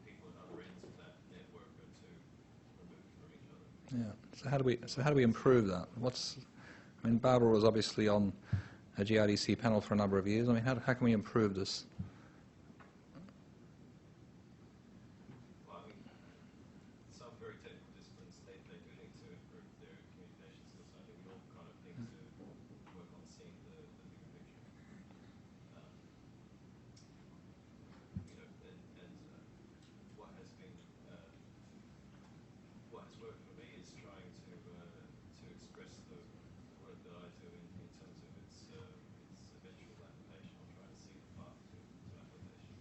people at other ends of that network are too removed from each other. Yeah. So how do we improve that? I mean, Barbara was obviously on a GRDC panel for a number of years. I mean, how can we improve this? Well, I mean, some very technical disciplines, they do need to improve their communication skills. I think we all kind of need to work on seeing the bigger picture. What has been what has worked for me is trying to express the work that I do in terms of its eventual application, or trying to see the path to application,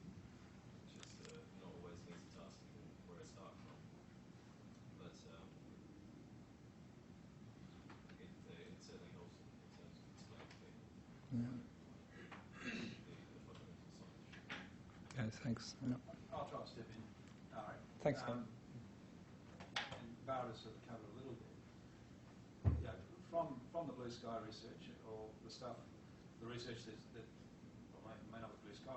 which is not always an easy task given where I start from. But it certainly helps in terms of explaining to people the fundamental science. Okay, thanks. Yeah. I'll try to step in. All right. Thanks, Ken. And Barbara sort of covered a little bit. Yeah, from the blue sky research, or the stuff the research says that, well, may not be blue sky,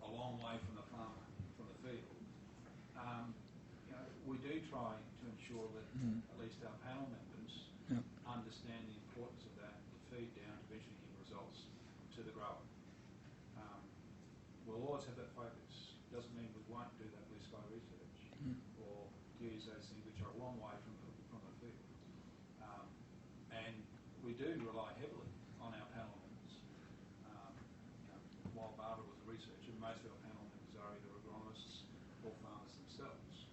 a long way from the farmer, from the field. We do try to ensure that at least our panel members understand the importance of that to feed down to eventually give results to the grower. We'll always have that focus. Doesn't mean we won't do that blue sky research or use those things which are a long way from the field. And we do rely heavily on our panel members. While Barbara was a researcher, most of our panel members are either agronomists or farmers themselves.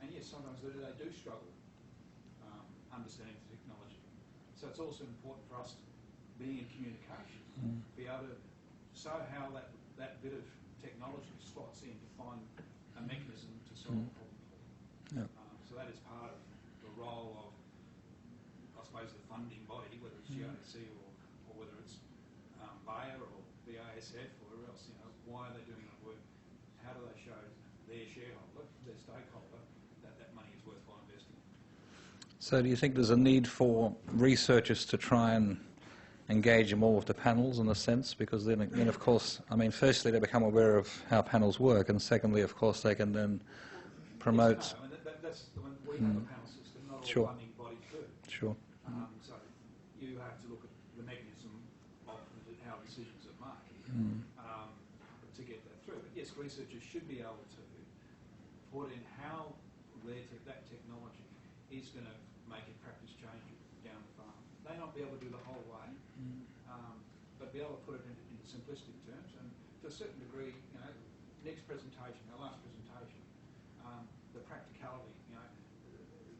And yes, sometimes they do struggle understanding the technology. So it's also important for us, being in communication, be able to show how that bit of technology slots in to find a mechanism to solve a problem for them. So that is part of the role of, I suppose, the funding body, whether it's GRC or whether it's Bayer or BASF or whoever else. Why are they doing that work? How do they show their shareholder, their stakeholder, that money is worthwhile investing? So do you think there's a need for researchers to try and engage more with the panels in a sense? Because then of course, I mean, firstly they become aware of how panels work, and secondly, of course, they can then promote... Yes, no, I mean, we have a panel system, not all funding bodies do. Sure. So you have to look at the mechanism of how decisions are made to get that through. But yes, researchers should be able to put in how that technology is going to make a practice change down the farm. They may not be able to do the whole way, but be able to put it into simplistic terms. And to a certain degree, Nick's presentation, our last presentation, the practicality,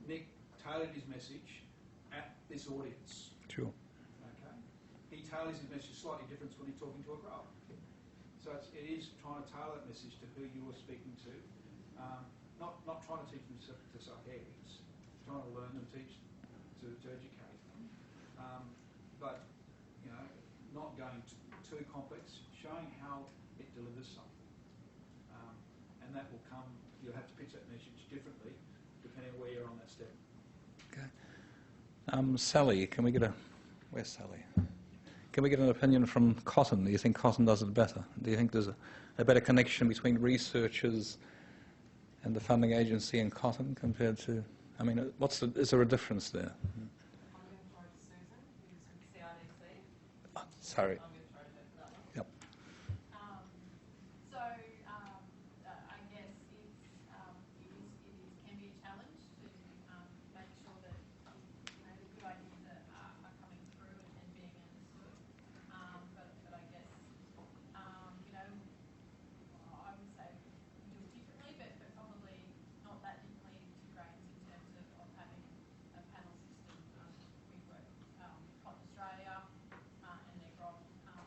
Nick tailored his message at this audience. Sure. Okay? He tailors his message slightly different when he's talking to a grower. So it is trying to tailor that message to who you are speaking to. Not trying to teach them to suck eggs, trying to learn them, teach to educate them. But, not going too complex, showing how it delivers something. And that will come, you'll have to pitch that message differently depending on where you're on that step. Okay. Sally, can we get where's Sally? Can we get an opinion from cotton? Do you think cotton does it better? Do you think there's a better connection between researchers and the funding agency and cotton compared to, I mean, is there a difference there? I'm going to throw to Susan, who's with CRDC. Sorry. I'm going to throw to her for that one. Yep. So I guess it can be a challenge to make sure that the good ideas are coming through and being understood. But I guess I would say we do it differently, but probably not that differently to grains in terms of having a panel system. We work with Cotton Australia and their growth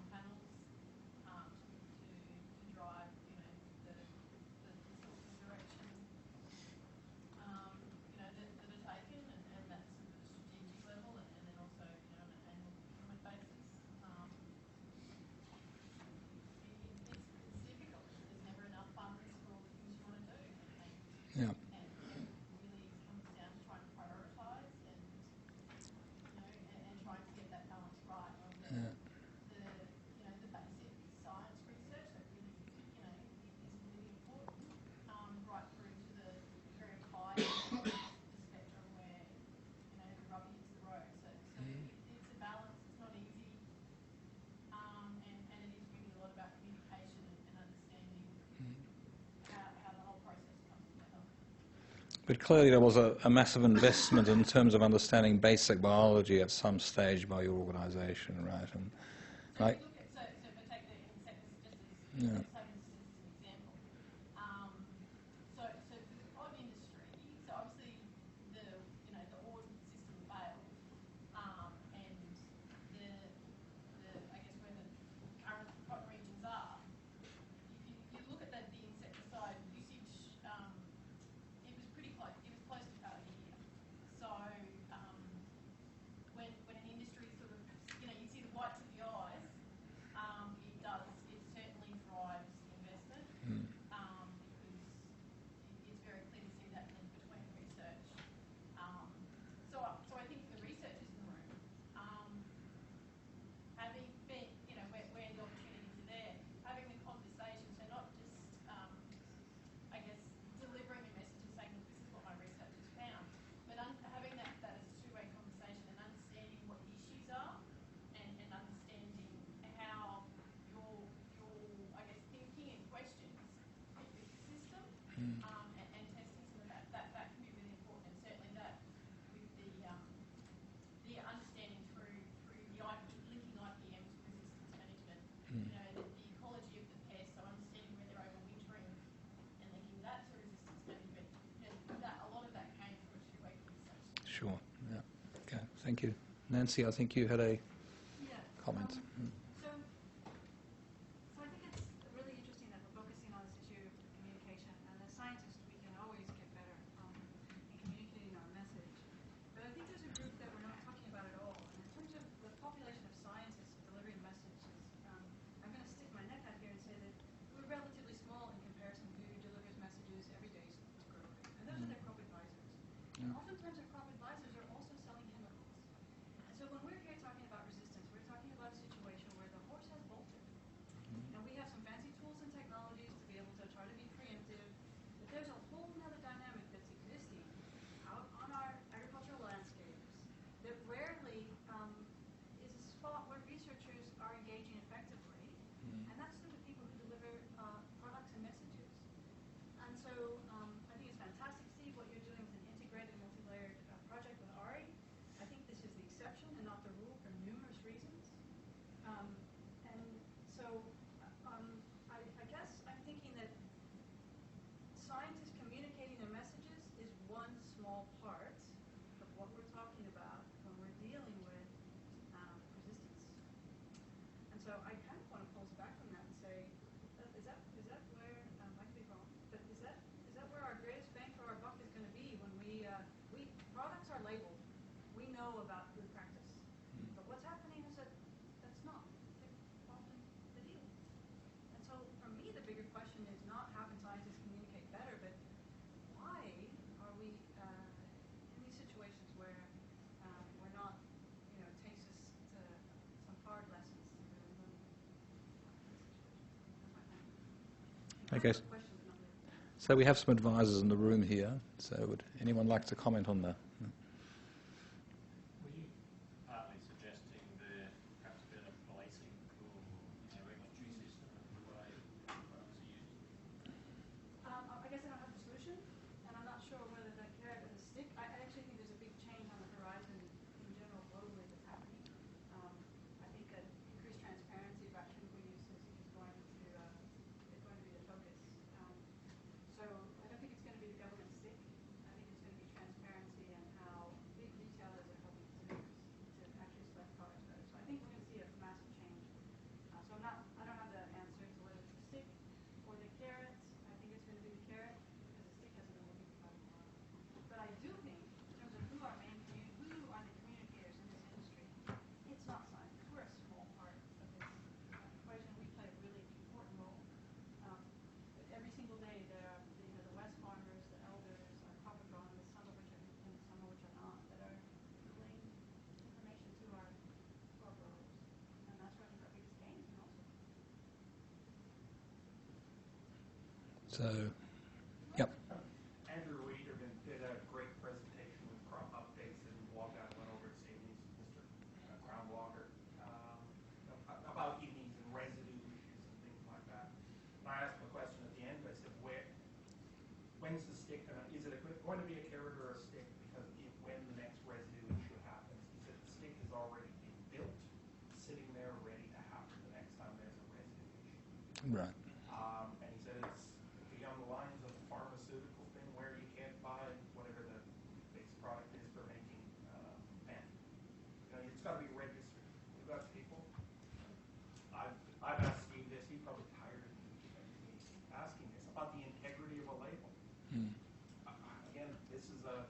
panels to drive the sort of direction that are taken, and that's sort of at a strategic level, and then also on an annual procurement basis. It's difficult. There's never enough funds for all the things you want to do, and really comes down to trying to prioritise and trying to get that balance right of the basic science research that really is really important, right through to the very high end of the spectrum where the rubber hits the road. So it's a balance. It's not easy, and it is really a lot about communication and understanding how the whole process comes together. But clearly there was a massive investment in terms of understanding basic biology at some stage by your organisation, right? And like, So if I take the insects just as yeah. an example, so for the cotton industry, so obviously the order system failed, and I guess where the current cotton regions are, if you look at the insecticide usage, it was pretty close. It was close to failure here. So when an industry sort of, you see the whites of the eyes, it certainly drives Sure. Yeah. Okay. Thank you. Nancy, I think you had a comment. So I think it's really interesting that we're focusing on this issue of communication. And as scientists, we can always get better in communicating our message. But I think there's a group that we're not talking about at all. And in terms of the population of scientists delivering messages, I'm going to stick my neck out here and say that we're relatively small in comparison to who delivers messages every day to growers. And those are their crop advisors. And oftentimes our crop advisors are also selling chemicals. And so when we're here talking about resistance, we're talking about a situation where the horse has bolted. And we have some fancy tools and technologies to be able to try to be preemptive. But there's a whole other dynamic that's existing out on our agricultural landscapes that rarely is a spot where researchers are engaging effectively. And that's through the people who deliver products and messages. And so I think it's fantastic, Steve, what you're doing with an integrated, multi-layered project with AARI. I think this is the exception and not the rule for numerous reasons. And so I guess I'm thinking that scientists communicating their messages is one small part of what we're talking about when we're dealing with resistance. And so I kind of want to pulse back from that and say, is that where, I might be wrong, but is that where our greatest bang for our buck is going to be when we products are labeled. We know about good practice. But what's happening is that that's not often the deal. And so for me, the bigger question is not how can scientists communicate better, but why are we in these situations where we're not, it takes us to some hard lessons to really learn. Okay. So we have some advisors in the room here. So would anyone like to comment on that? Were you partly suggesting there perhaps better policing or regulatory system of the way products are used? I guess I don't have the solution, and I'm not sure whether the carrot or the stick. I actually think there's a big change on the horizon in general globally that's happening. I think that increased transparency about chemical uses is going to be the focus. So I don't think it's going to be the government stick. I think it's going to be transparency and how big retailers are helping consumers to actually select products better. So I think we're going to see a massive change. So I don't have the answer to whether it's the stick or the carrot. I think it's going to be the carrot because the stick hasn't been working for quite a while. But I do think, in terms of who are the communicators in this industry, it's not scientists. We're a small part of this equation. We play a really important role. But every single day, there are the West farmers, the elders, our crop agronomists, some of which are independent, some of which are not, that are relaying information to our growers. And that's where I think our biggest gain can also be. So, yep. Andrew Wiederman did a great presentation with crop updates and blog I went over to see Mr. Groundwater about EVs and residue issues and things like that. And I asked him a question at the end. I said, when's the stick going to, is it going to be a carrot or a stick? Because when the next residue issue happens, he said the stick has already been built, sitting there ready to happen the next time there's a residue issue. Right. And he said it's beyond the lines of the pharmaceutical thing where you can't buy whatever the base product is for making pen. It's got to be registered. We've got people. I've asked Steve this. He's probably tired of me asking this about the integrity of a label. Again, this is a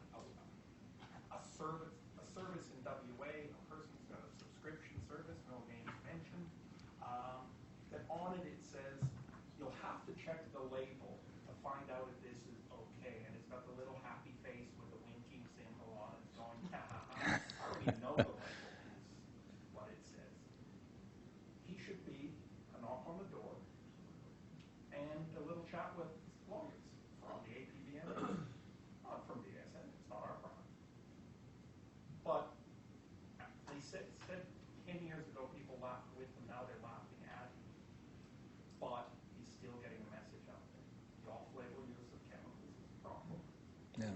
service in WA. A person's got a subscription service, no names mentioned. That on it says you'll have to check the label to find out if this is okay, and it's got the little happy face with the winking symbol on it, going, ha ha ha. I already know the label is what it says. He should be a knock on the door and a little chat with lawyers from the APVM, not from the ASN. It's not our problem. But they said 10 years ago people laughed with him. Now they're laughing at him. But he's still getting the message out there. The off-label use of chemicals is a problem. Yeah.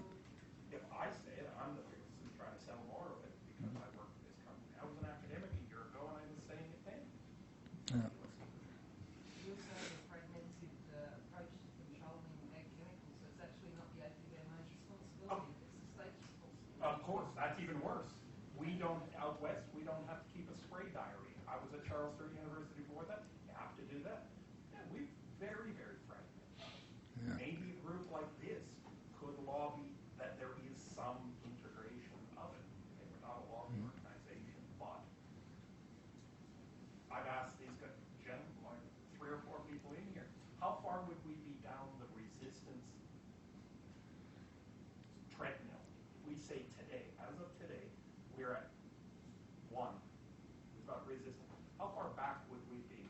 If I say it, I'm the person trying to sell more of it because I work for this company. I was an academic a year ago and I was saying it then. Yeah. You also have a fragmented approach to don't, out west, we don't have to keep a spray diary. I was at Charles Sturt University before that. You have to do that. Yeah, we're very, very fragmented. Yeah. Maybe a group like this could lobby that there is some integration of it. Okay, we're not a lobby organization, but I've asked these gentlemen, like 3 or 4 people in here, how far would we be down the resistance treadmill? If we say today, as of today, we're at 1. We've got resistance. How far back would we be?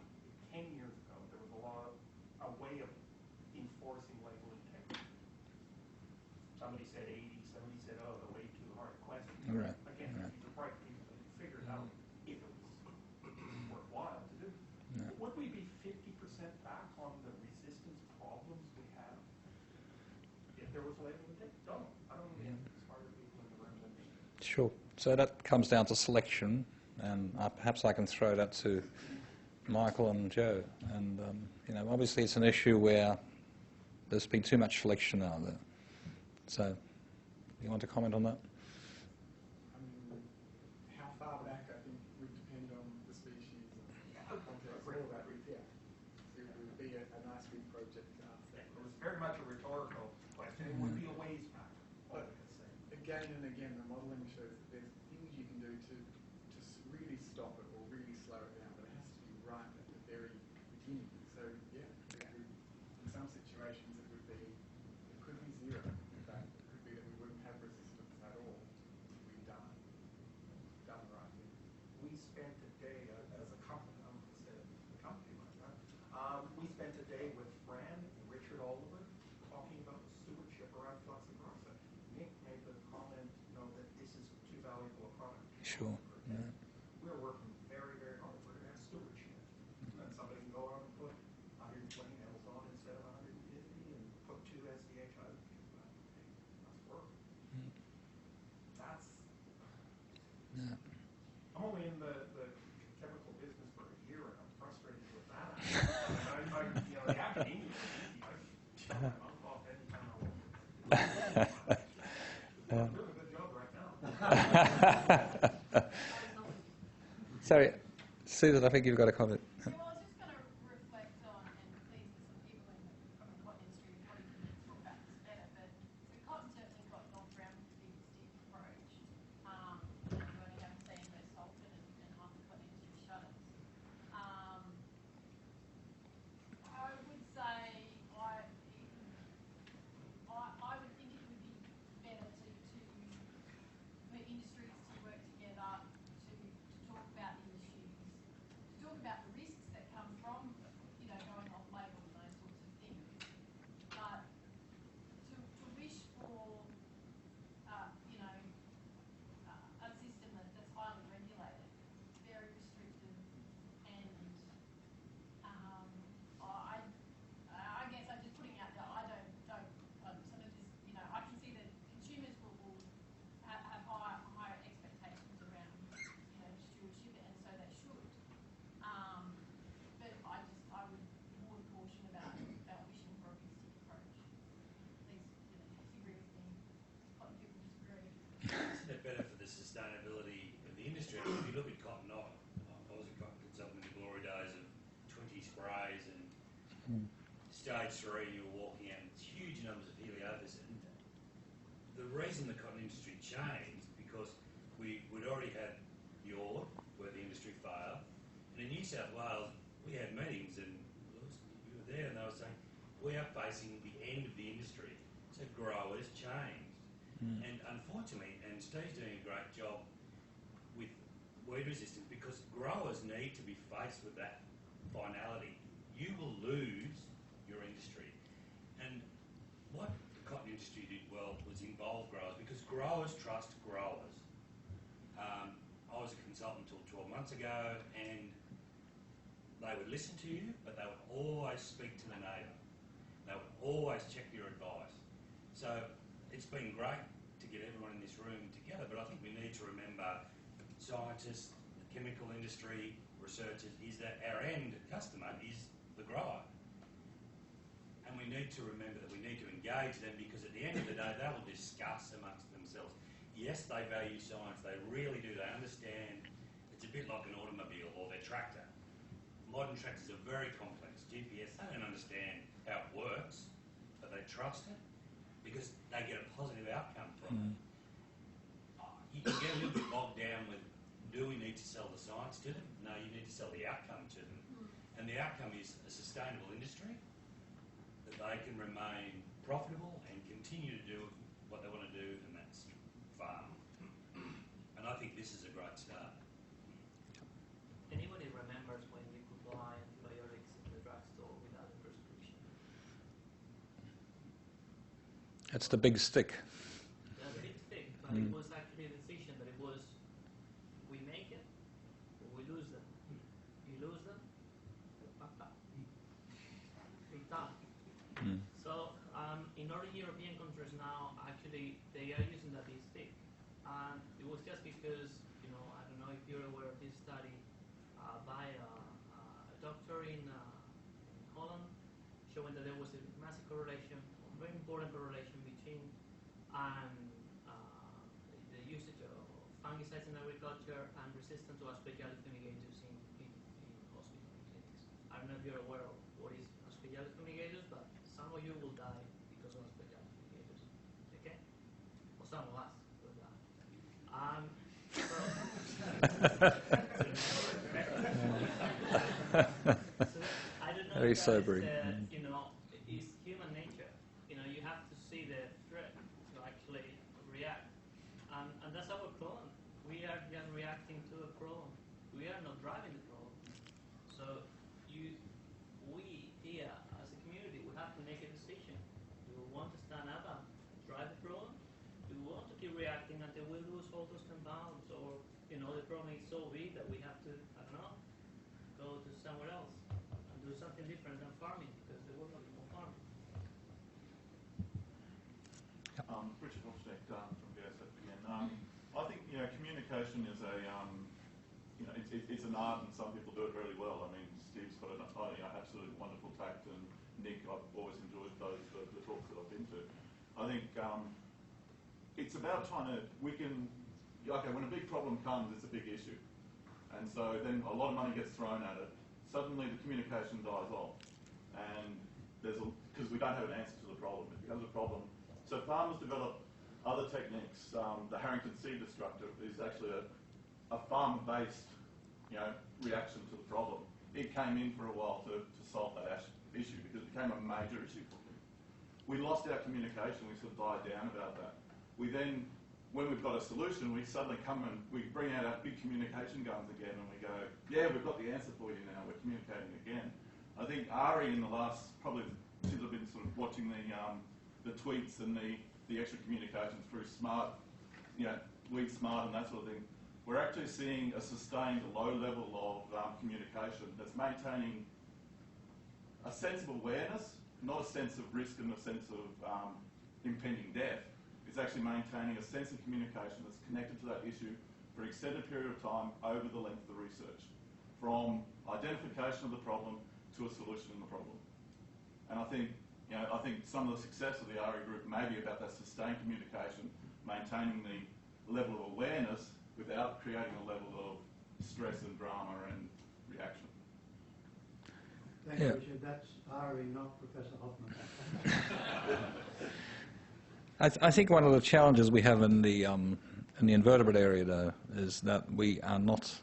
10 years ago, there was a way of enforcing label integrity. Somebody said 80, somebody said, oh, the way too hard question. Right. Again, Right. these are bright people that figured out if it was worthwhile to do. Yeah. Would we be 50% back on the resistance problems we have if there was label integrity? Don't know. I don't know the answer. Smarter people in the room than me. Sure. So that comes down to selection, and perhaps I can throw that to Michael and Joe. And obviously it's an issue where there's been too much selection out there. So, you want to comment on that? How far back, I think, would depend on the species and context. All that would, yeah. It would be a nice big project to ask that. It was very much a rhetorical question. It would be a ways back. But again and again, the modelling shows that there's things you can do to really stop it or really slow it down, but it has to be right at the very beginning. So yeah, in some situations it could be 0. In fact, it could be that we wouldn't have resistance at all if we'd done the right thing. We spent a day as a company, I'm going to say a company like that, we spent a day with Fran and Richard Oliver talking about stewardship around fluxagrossa. Nick made the comment, that this is too valuable a product. Sure. Yeah. We're working very, very hard. We're going to have stewardship. And somebody can go out and put 120 mils on instead of 150 and put 2 SDH out. That's work. That's. Yeah. I'm only in the chemical business for a year, and I'm frustrated with that. The academia is easy. I'm off anytime I want. I'm doing a good job right now. Sorry, Susan, I think you've got a comment. Yeah, well, I was just going to reflect on, and please, there's some people from the cotton industry who probably can talk about this better, but so cotton certainly got knocked around with the big stick approach. You only have to say invest Salford and half the cotton industry shutters. I would say I would think it would be better for industries to work together to talk about the issues, to talk about the risks that come from, going off label and those sorts of things. But to wish for, a system that's highly regulated, very restrictive, and I guess I'm just putting out there, I don't some of this, I can see that consumers will have higher expectations around, stewardship, and so they should. But I would warn caution about wishing for a big stick approach. Please, disagree with me. A lot of people disagree. Isn't it better for the sustainability of the industry? I mean, if you look at cotton, I was a cotton consultant in the glory days of 20 sprays and stage 3, you were walking out with huge numbers of Heliothis. And the reason the cotton industry changed because we'd already had Yord, where the industry failed, and in New South Wales we had meetings, and you were there, and they were saying we are facing the end of the industry, so growers changed. And unfortunately, and Steve's doing a great job with weed resistance, because growers need to be faced with that finality. You will lose your industry. And what the cotton industry did well was involve growers, because growers trust growers. I was a consultant until 12 months ago, and they would listen to you, but they would always speak to the neighbour. They would always check your advice. So it's been great to get everyone in this room together, but I think we need to remember scientists, the chemical industry, researchers, is that our end customer is the grower. And we need to remember that we need to engage them, because at the end of the day, they will discuss amongst themselves. yes, they value science, they really do, they understand. It's a bit like an automobile or their tractor. Modern tractors are very complex. GPS, they don't understand how it works, but they trust it because they get a positive outcome from it. You can get a little bit bogged down with, do we need to sell the science to them? No, you need to sell the outcome to them. And the outcome is a sustainable industry, that they can remain profitable and continue to do what they want to do, and that's farm. And I think this is a great start. Anybody remembers when you could buy antibiotics in the drugstore without a prescription? That's the big stick. That's a big stick, but it was actually a decision that it was, we make it, or we lose them. You lose them, it's done. So in other European countries now, actually, they are using that big stick. And it was just because, you know, I don't know if you're aware of this study by a doctor in Holland, showing that there was a massive correlation, a very important correlation between the usage of fungicides in agriculture and resistance to Aspergillus fumigators in hospital clinics. I don't know if you're aware of what is Aspergillus fumigators, but some of you will die because of Aspergillus fumigators. Okay? Or some of us will die. I don't know. Very sobering. You know, it's human nature. You know, you have to see the threat to actually react, and that's our problem. We are just reacting to a problem. We are not driving the problem. So we here as a community, we have to make a decision. Do we want to stand up and drive the problem? Do we want to keep reacting until we lose all those compounds, or you know, the problem is so big that we have to, I don't know, go to somewhere else and do something different than farming, because there will not be more farming. Richard Hofstedt from BSF again. I think, you know, communication is a, you know, it's an art, and some people do it really well. I mean, Steve's got an absolutely wonderful tact, and Nick, I've always enjoyed the talks that I've been to. I think it's about trying to, okay, when a big problem comes, it's a big issue. And so then a lot of money gets thrown at it. Suddenly the communication dies off. And because we don't have an answer to the problem. It becomes a problem. So farmers develop other techniques. The Harrington seed destructor is actually a farm-based, you know, reaction to the problem. It came in for a while to solve that issue because it became a major issue for them. We lost our communication. We sort of died down about that. We then, when we've got a solution, we suddenly come and we bring out our big communication guns again, and we go, yeah, we've got the answer for you now. We're communicating again. I think Ari, in the last, probably since I've been sort of watching the tweets and the extra communications through Smart, you know, Weed Smart and that sort of thing, we're actually seeing a sustained low level of communication that's maintaining a sense of awareness, not a sense of risk and a sense of impending death. It's actually maintaining a sense of communication that's connected to that issue for an extended period of time over the length of the research, from identification of the problem to a solution in the problem. And I think, you know, some of the success of the RE group may be about that sustained communication, maintaining the level of awareness without creating a level of stress and drama and reaction. Thank you, Richard. That's RE, not Professor Hoffman. I think one of the challenges we have in the invertebrate area, though, is that we are not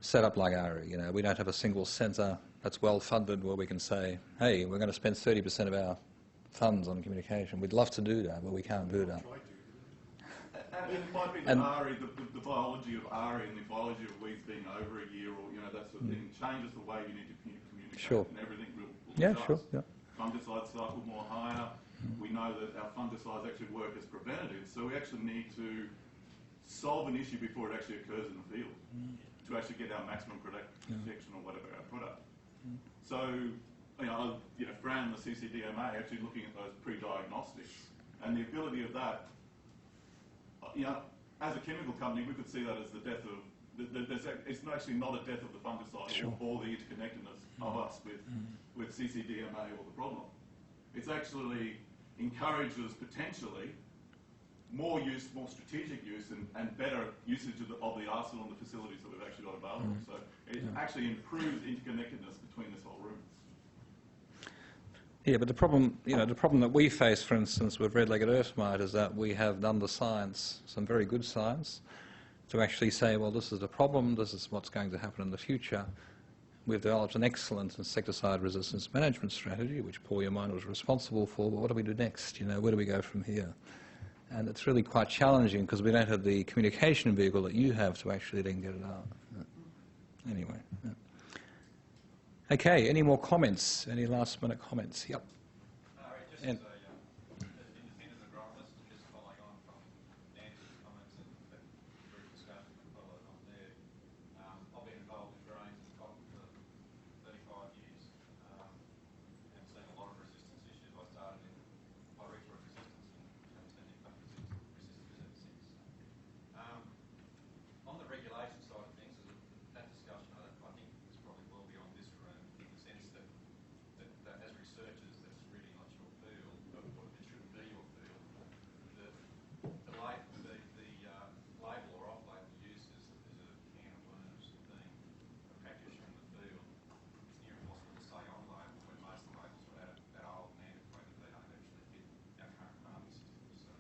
set up like ARI. You know, we don't have a single centre that's well funded where we can say, hey, we're going to spend 30% of our funds on communication. We'd love to do that, but we can't do that. And it might be that ARI, the biology of ARI and the biology of weeds being over a year, or you know, that sort of thing, changes the way you need to communicate. Sure. And everything will yeah, adjust. sure. Yeah. Fungicides cycle more higher. We know that our fungicides actually work as preventatives, so we actually need to solve an issue before it actually occurs in the field to actually get our maximum protection or whatever our product. So, Fran and the CCDMA actually looking at those pre-diagnostics, and the ability of that, you know, as a chemical company, we could see that as the death of, it's actually not a death of the fungicide sure. or the interconnectedness of us with CCDMA or the problem. It's actually encourages potentially more use, more strategic use, and better usage of the arsenal and the facilities that we've actually got available. So it actually improves interconnectedness between this whole room. Yeah, but the problem, the problem that we face, for instance, with red-legged earth mite is that we have done the science, some very good science, to actually say, well, this is the problem, this is what's going to happen in the future. We've developed an excellent insecticide resistance management strategy, which Paul Yamine was responsible for, but what do we do next? Where do we go from here? And it's really quite challenging because we don't have the communication vehicle that you have to actually then get it out. Anyway. Yeah. Okay, any more comments? Any last-minute comments? Yep. Just as independent agronomist, just following on from Nancy's comments and that brief discussion that followed on there, I've been involved in grains and cotton for 35 years and seen a lot of resistance issues. I started in pyrethroid resistance and seen a couple of resistance ever since. On the regulation side of things, that discussion, I think is probably well beyond this room in the sense that as researchers, that's really not your field, or it shouldn't be your field. The label or off-label use is a can of worms being a practitioner in the field. It's near impossible to say on label when most of the labels are that old and antiquated, they don't actually fit our current farming systems. So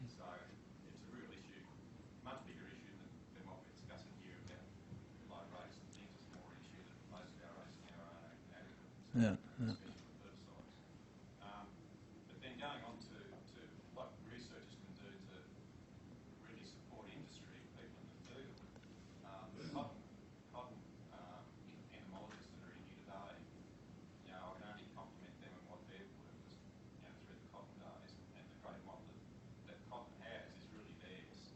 it's a real issue, much bigger issue than what we're discussing here about low rates and things. It's more an issue that most of our rates now are inadequate, especially with herbicides. But then going on to what researchers can do to really support industry, people in the field, the cotton entomologists that are in here today, I can only compliment them on what they've worked with, through the cotton days, and the great model that cotton has is really theirs.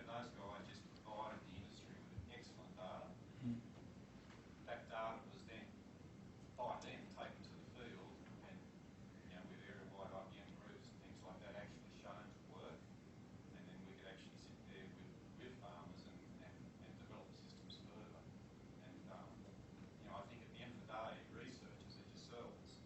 Those guys just provided the industry with excellent data. That data was then, by them, taken to the field and, with area-wide IBM groups and things like that, actually shown to work. And then we could actually sit there with farmers and develop the systems further. And, I think at the end of the day, researchers are yourselves.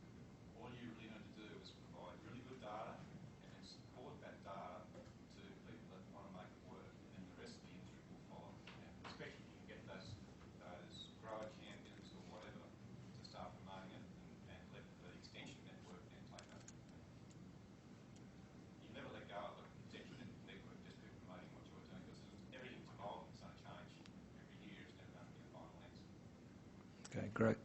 All you really need to do is provide really good data and then support that data to people that want to make it work, and the rest of the industry will follow. And especially if you can get those grower champions or whatever to start promoting it and let the extension network then take over. You never let go of the extension network just to promoting what you're doing, because everything's evolving, it's going to change every year. It's never going to be a final answer. Okay, great.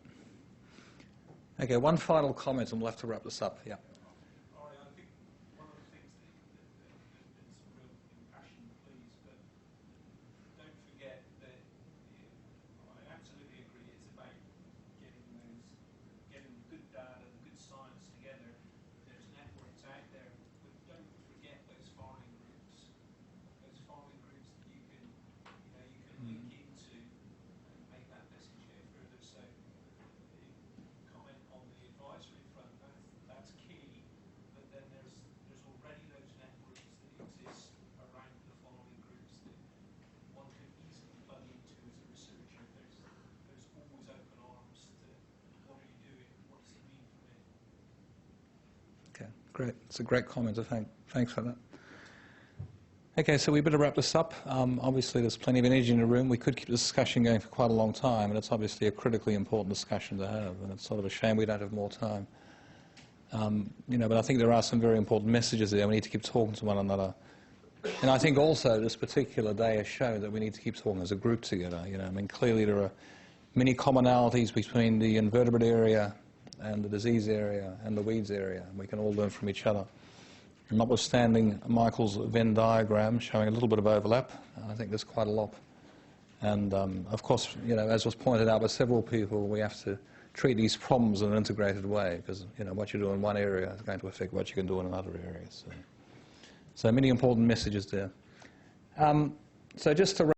Okay, one final comment and we'll have to wrap this up. Yeah. I think one of the things that it's a real impassioned please, but don't forget that I absolutely agree it's about getting good data, the good science together. There's networks out there, but don't forget those farming groups that you can link into and make that message get further. So comment on the advisory front, that's key, but then there's already those networks that exist around the farming groups that one could easily plug into as a researcher. There's always open arms to what are you doing, what does it mean for me? Okay, great. It's a great comment. Thanks for that. Okay, so we better wrap this up. Obviously, there's plenty of energy in the room. We could keep the discussion going for quite a long time, and it's obviously a critically important discussion to have, and it's sort of a shame we don't have more time. But I think there are some very important messages there. We need to keep talking to one another. And I think also this particular day has shown that we need to keep talking as a group together. Clearly there are many commonalities between the invertebrate area and the disease area and the weeds area, and we can all learn from each other. Notwithstanding Michael's Venn diagram showing a little bit of overlap, I think there's quite a lot. And of course, as was pointed out by several people, we have to treat these problems in an integrated way, because what you do in one area is going to affect what you can do in another area. So many important messages there. So just to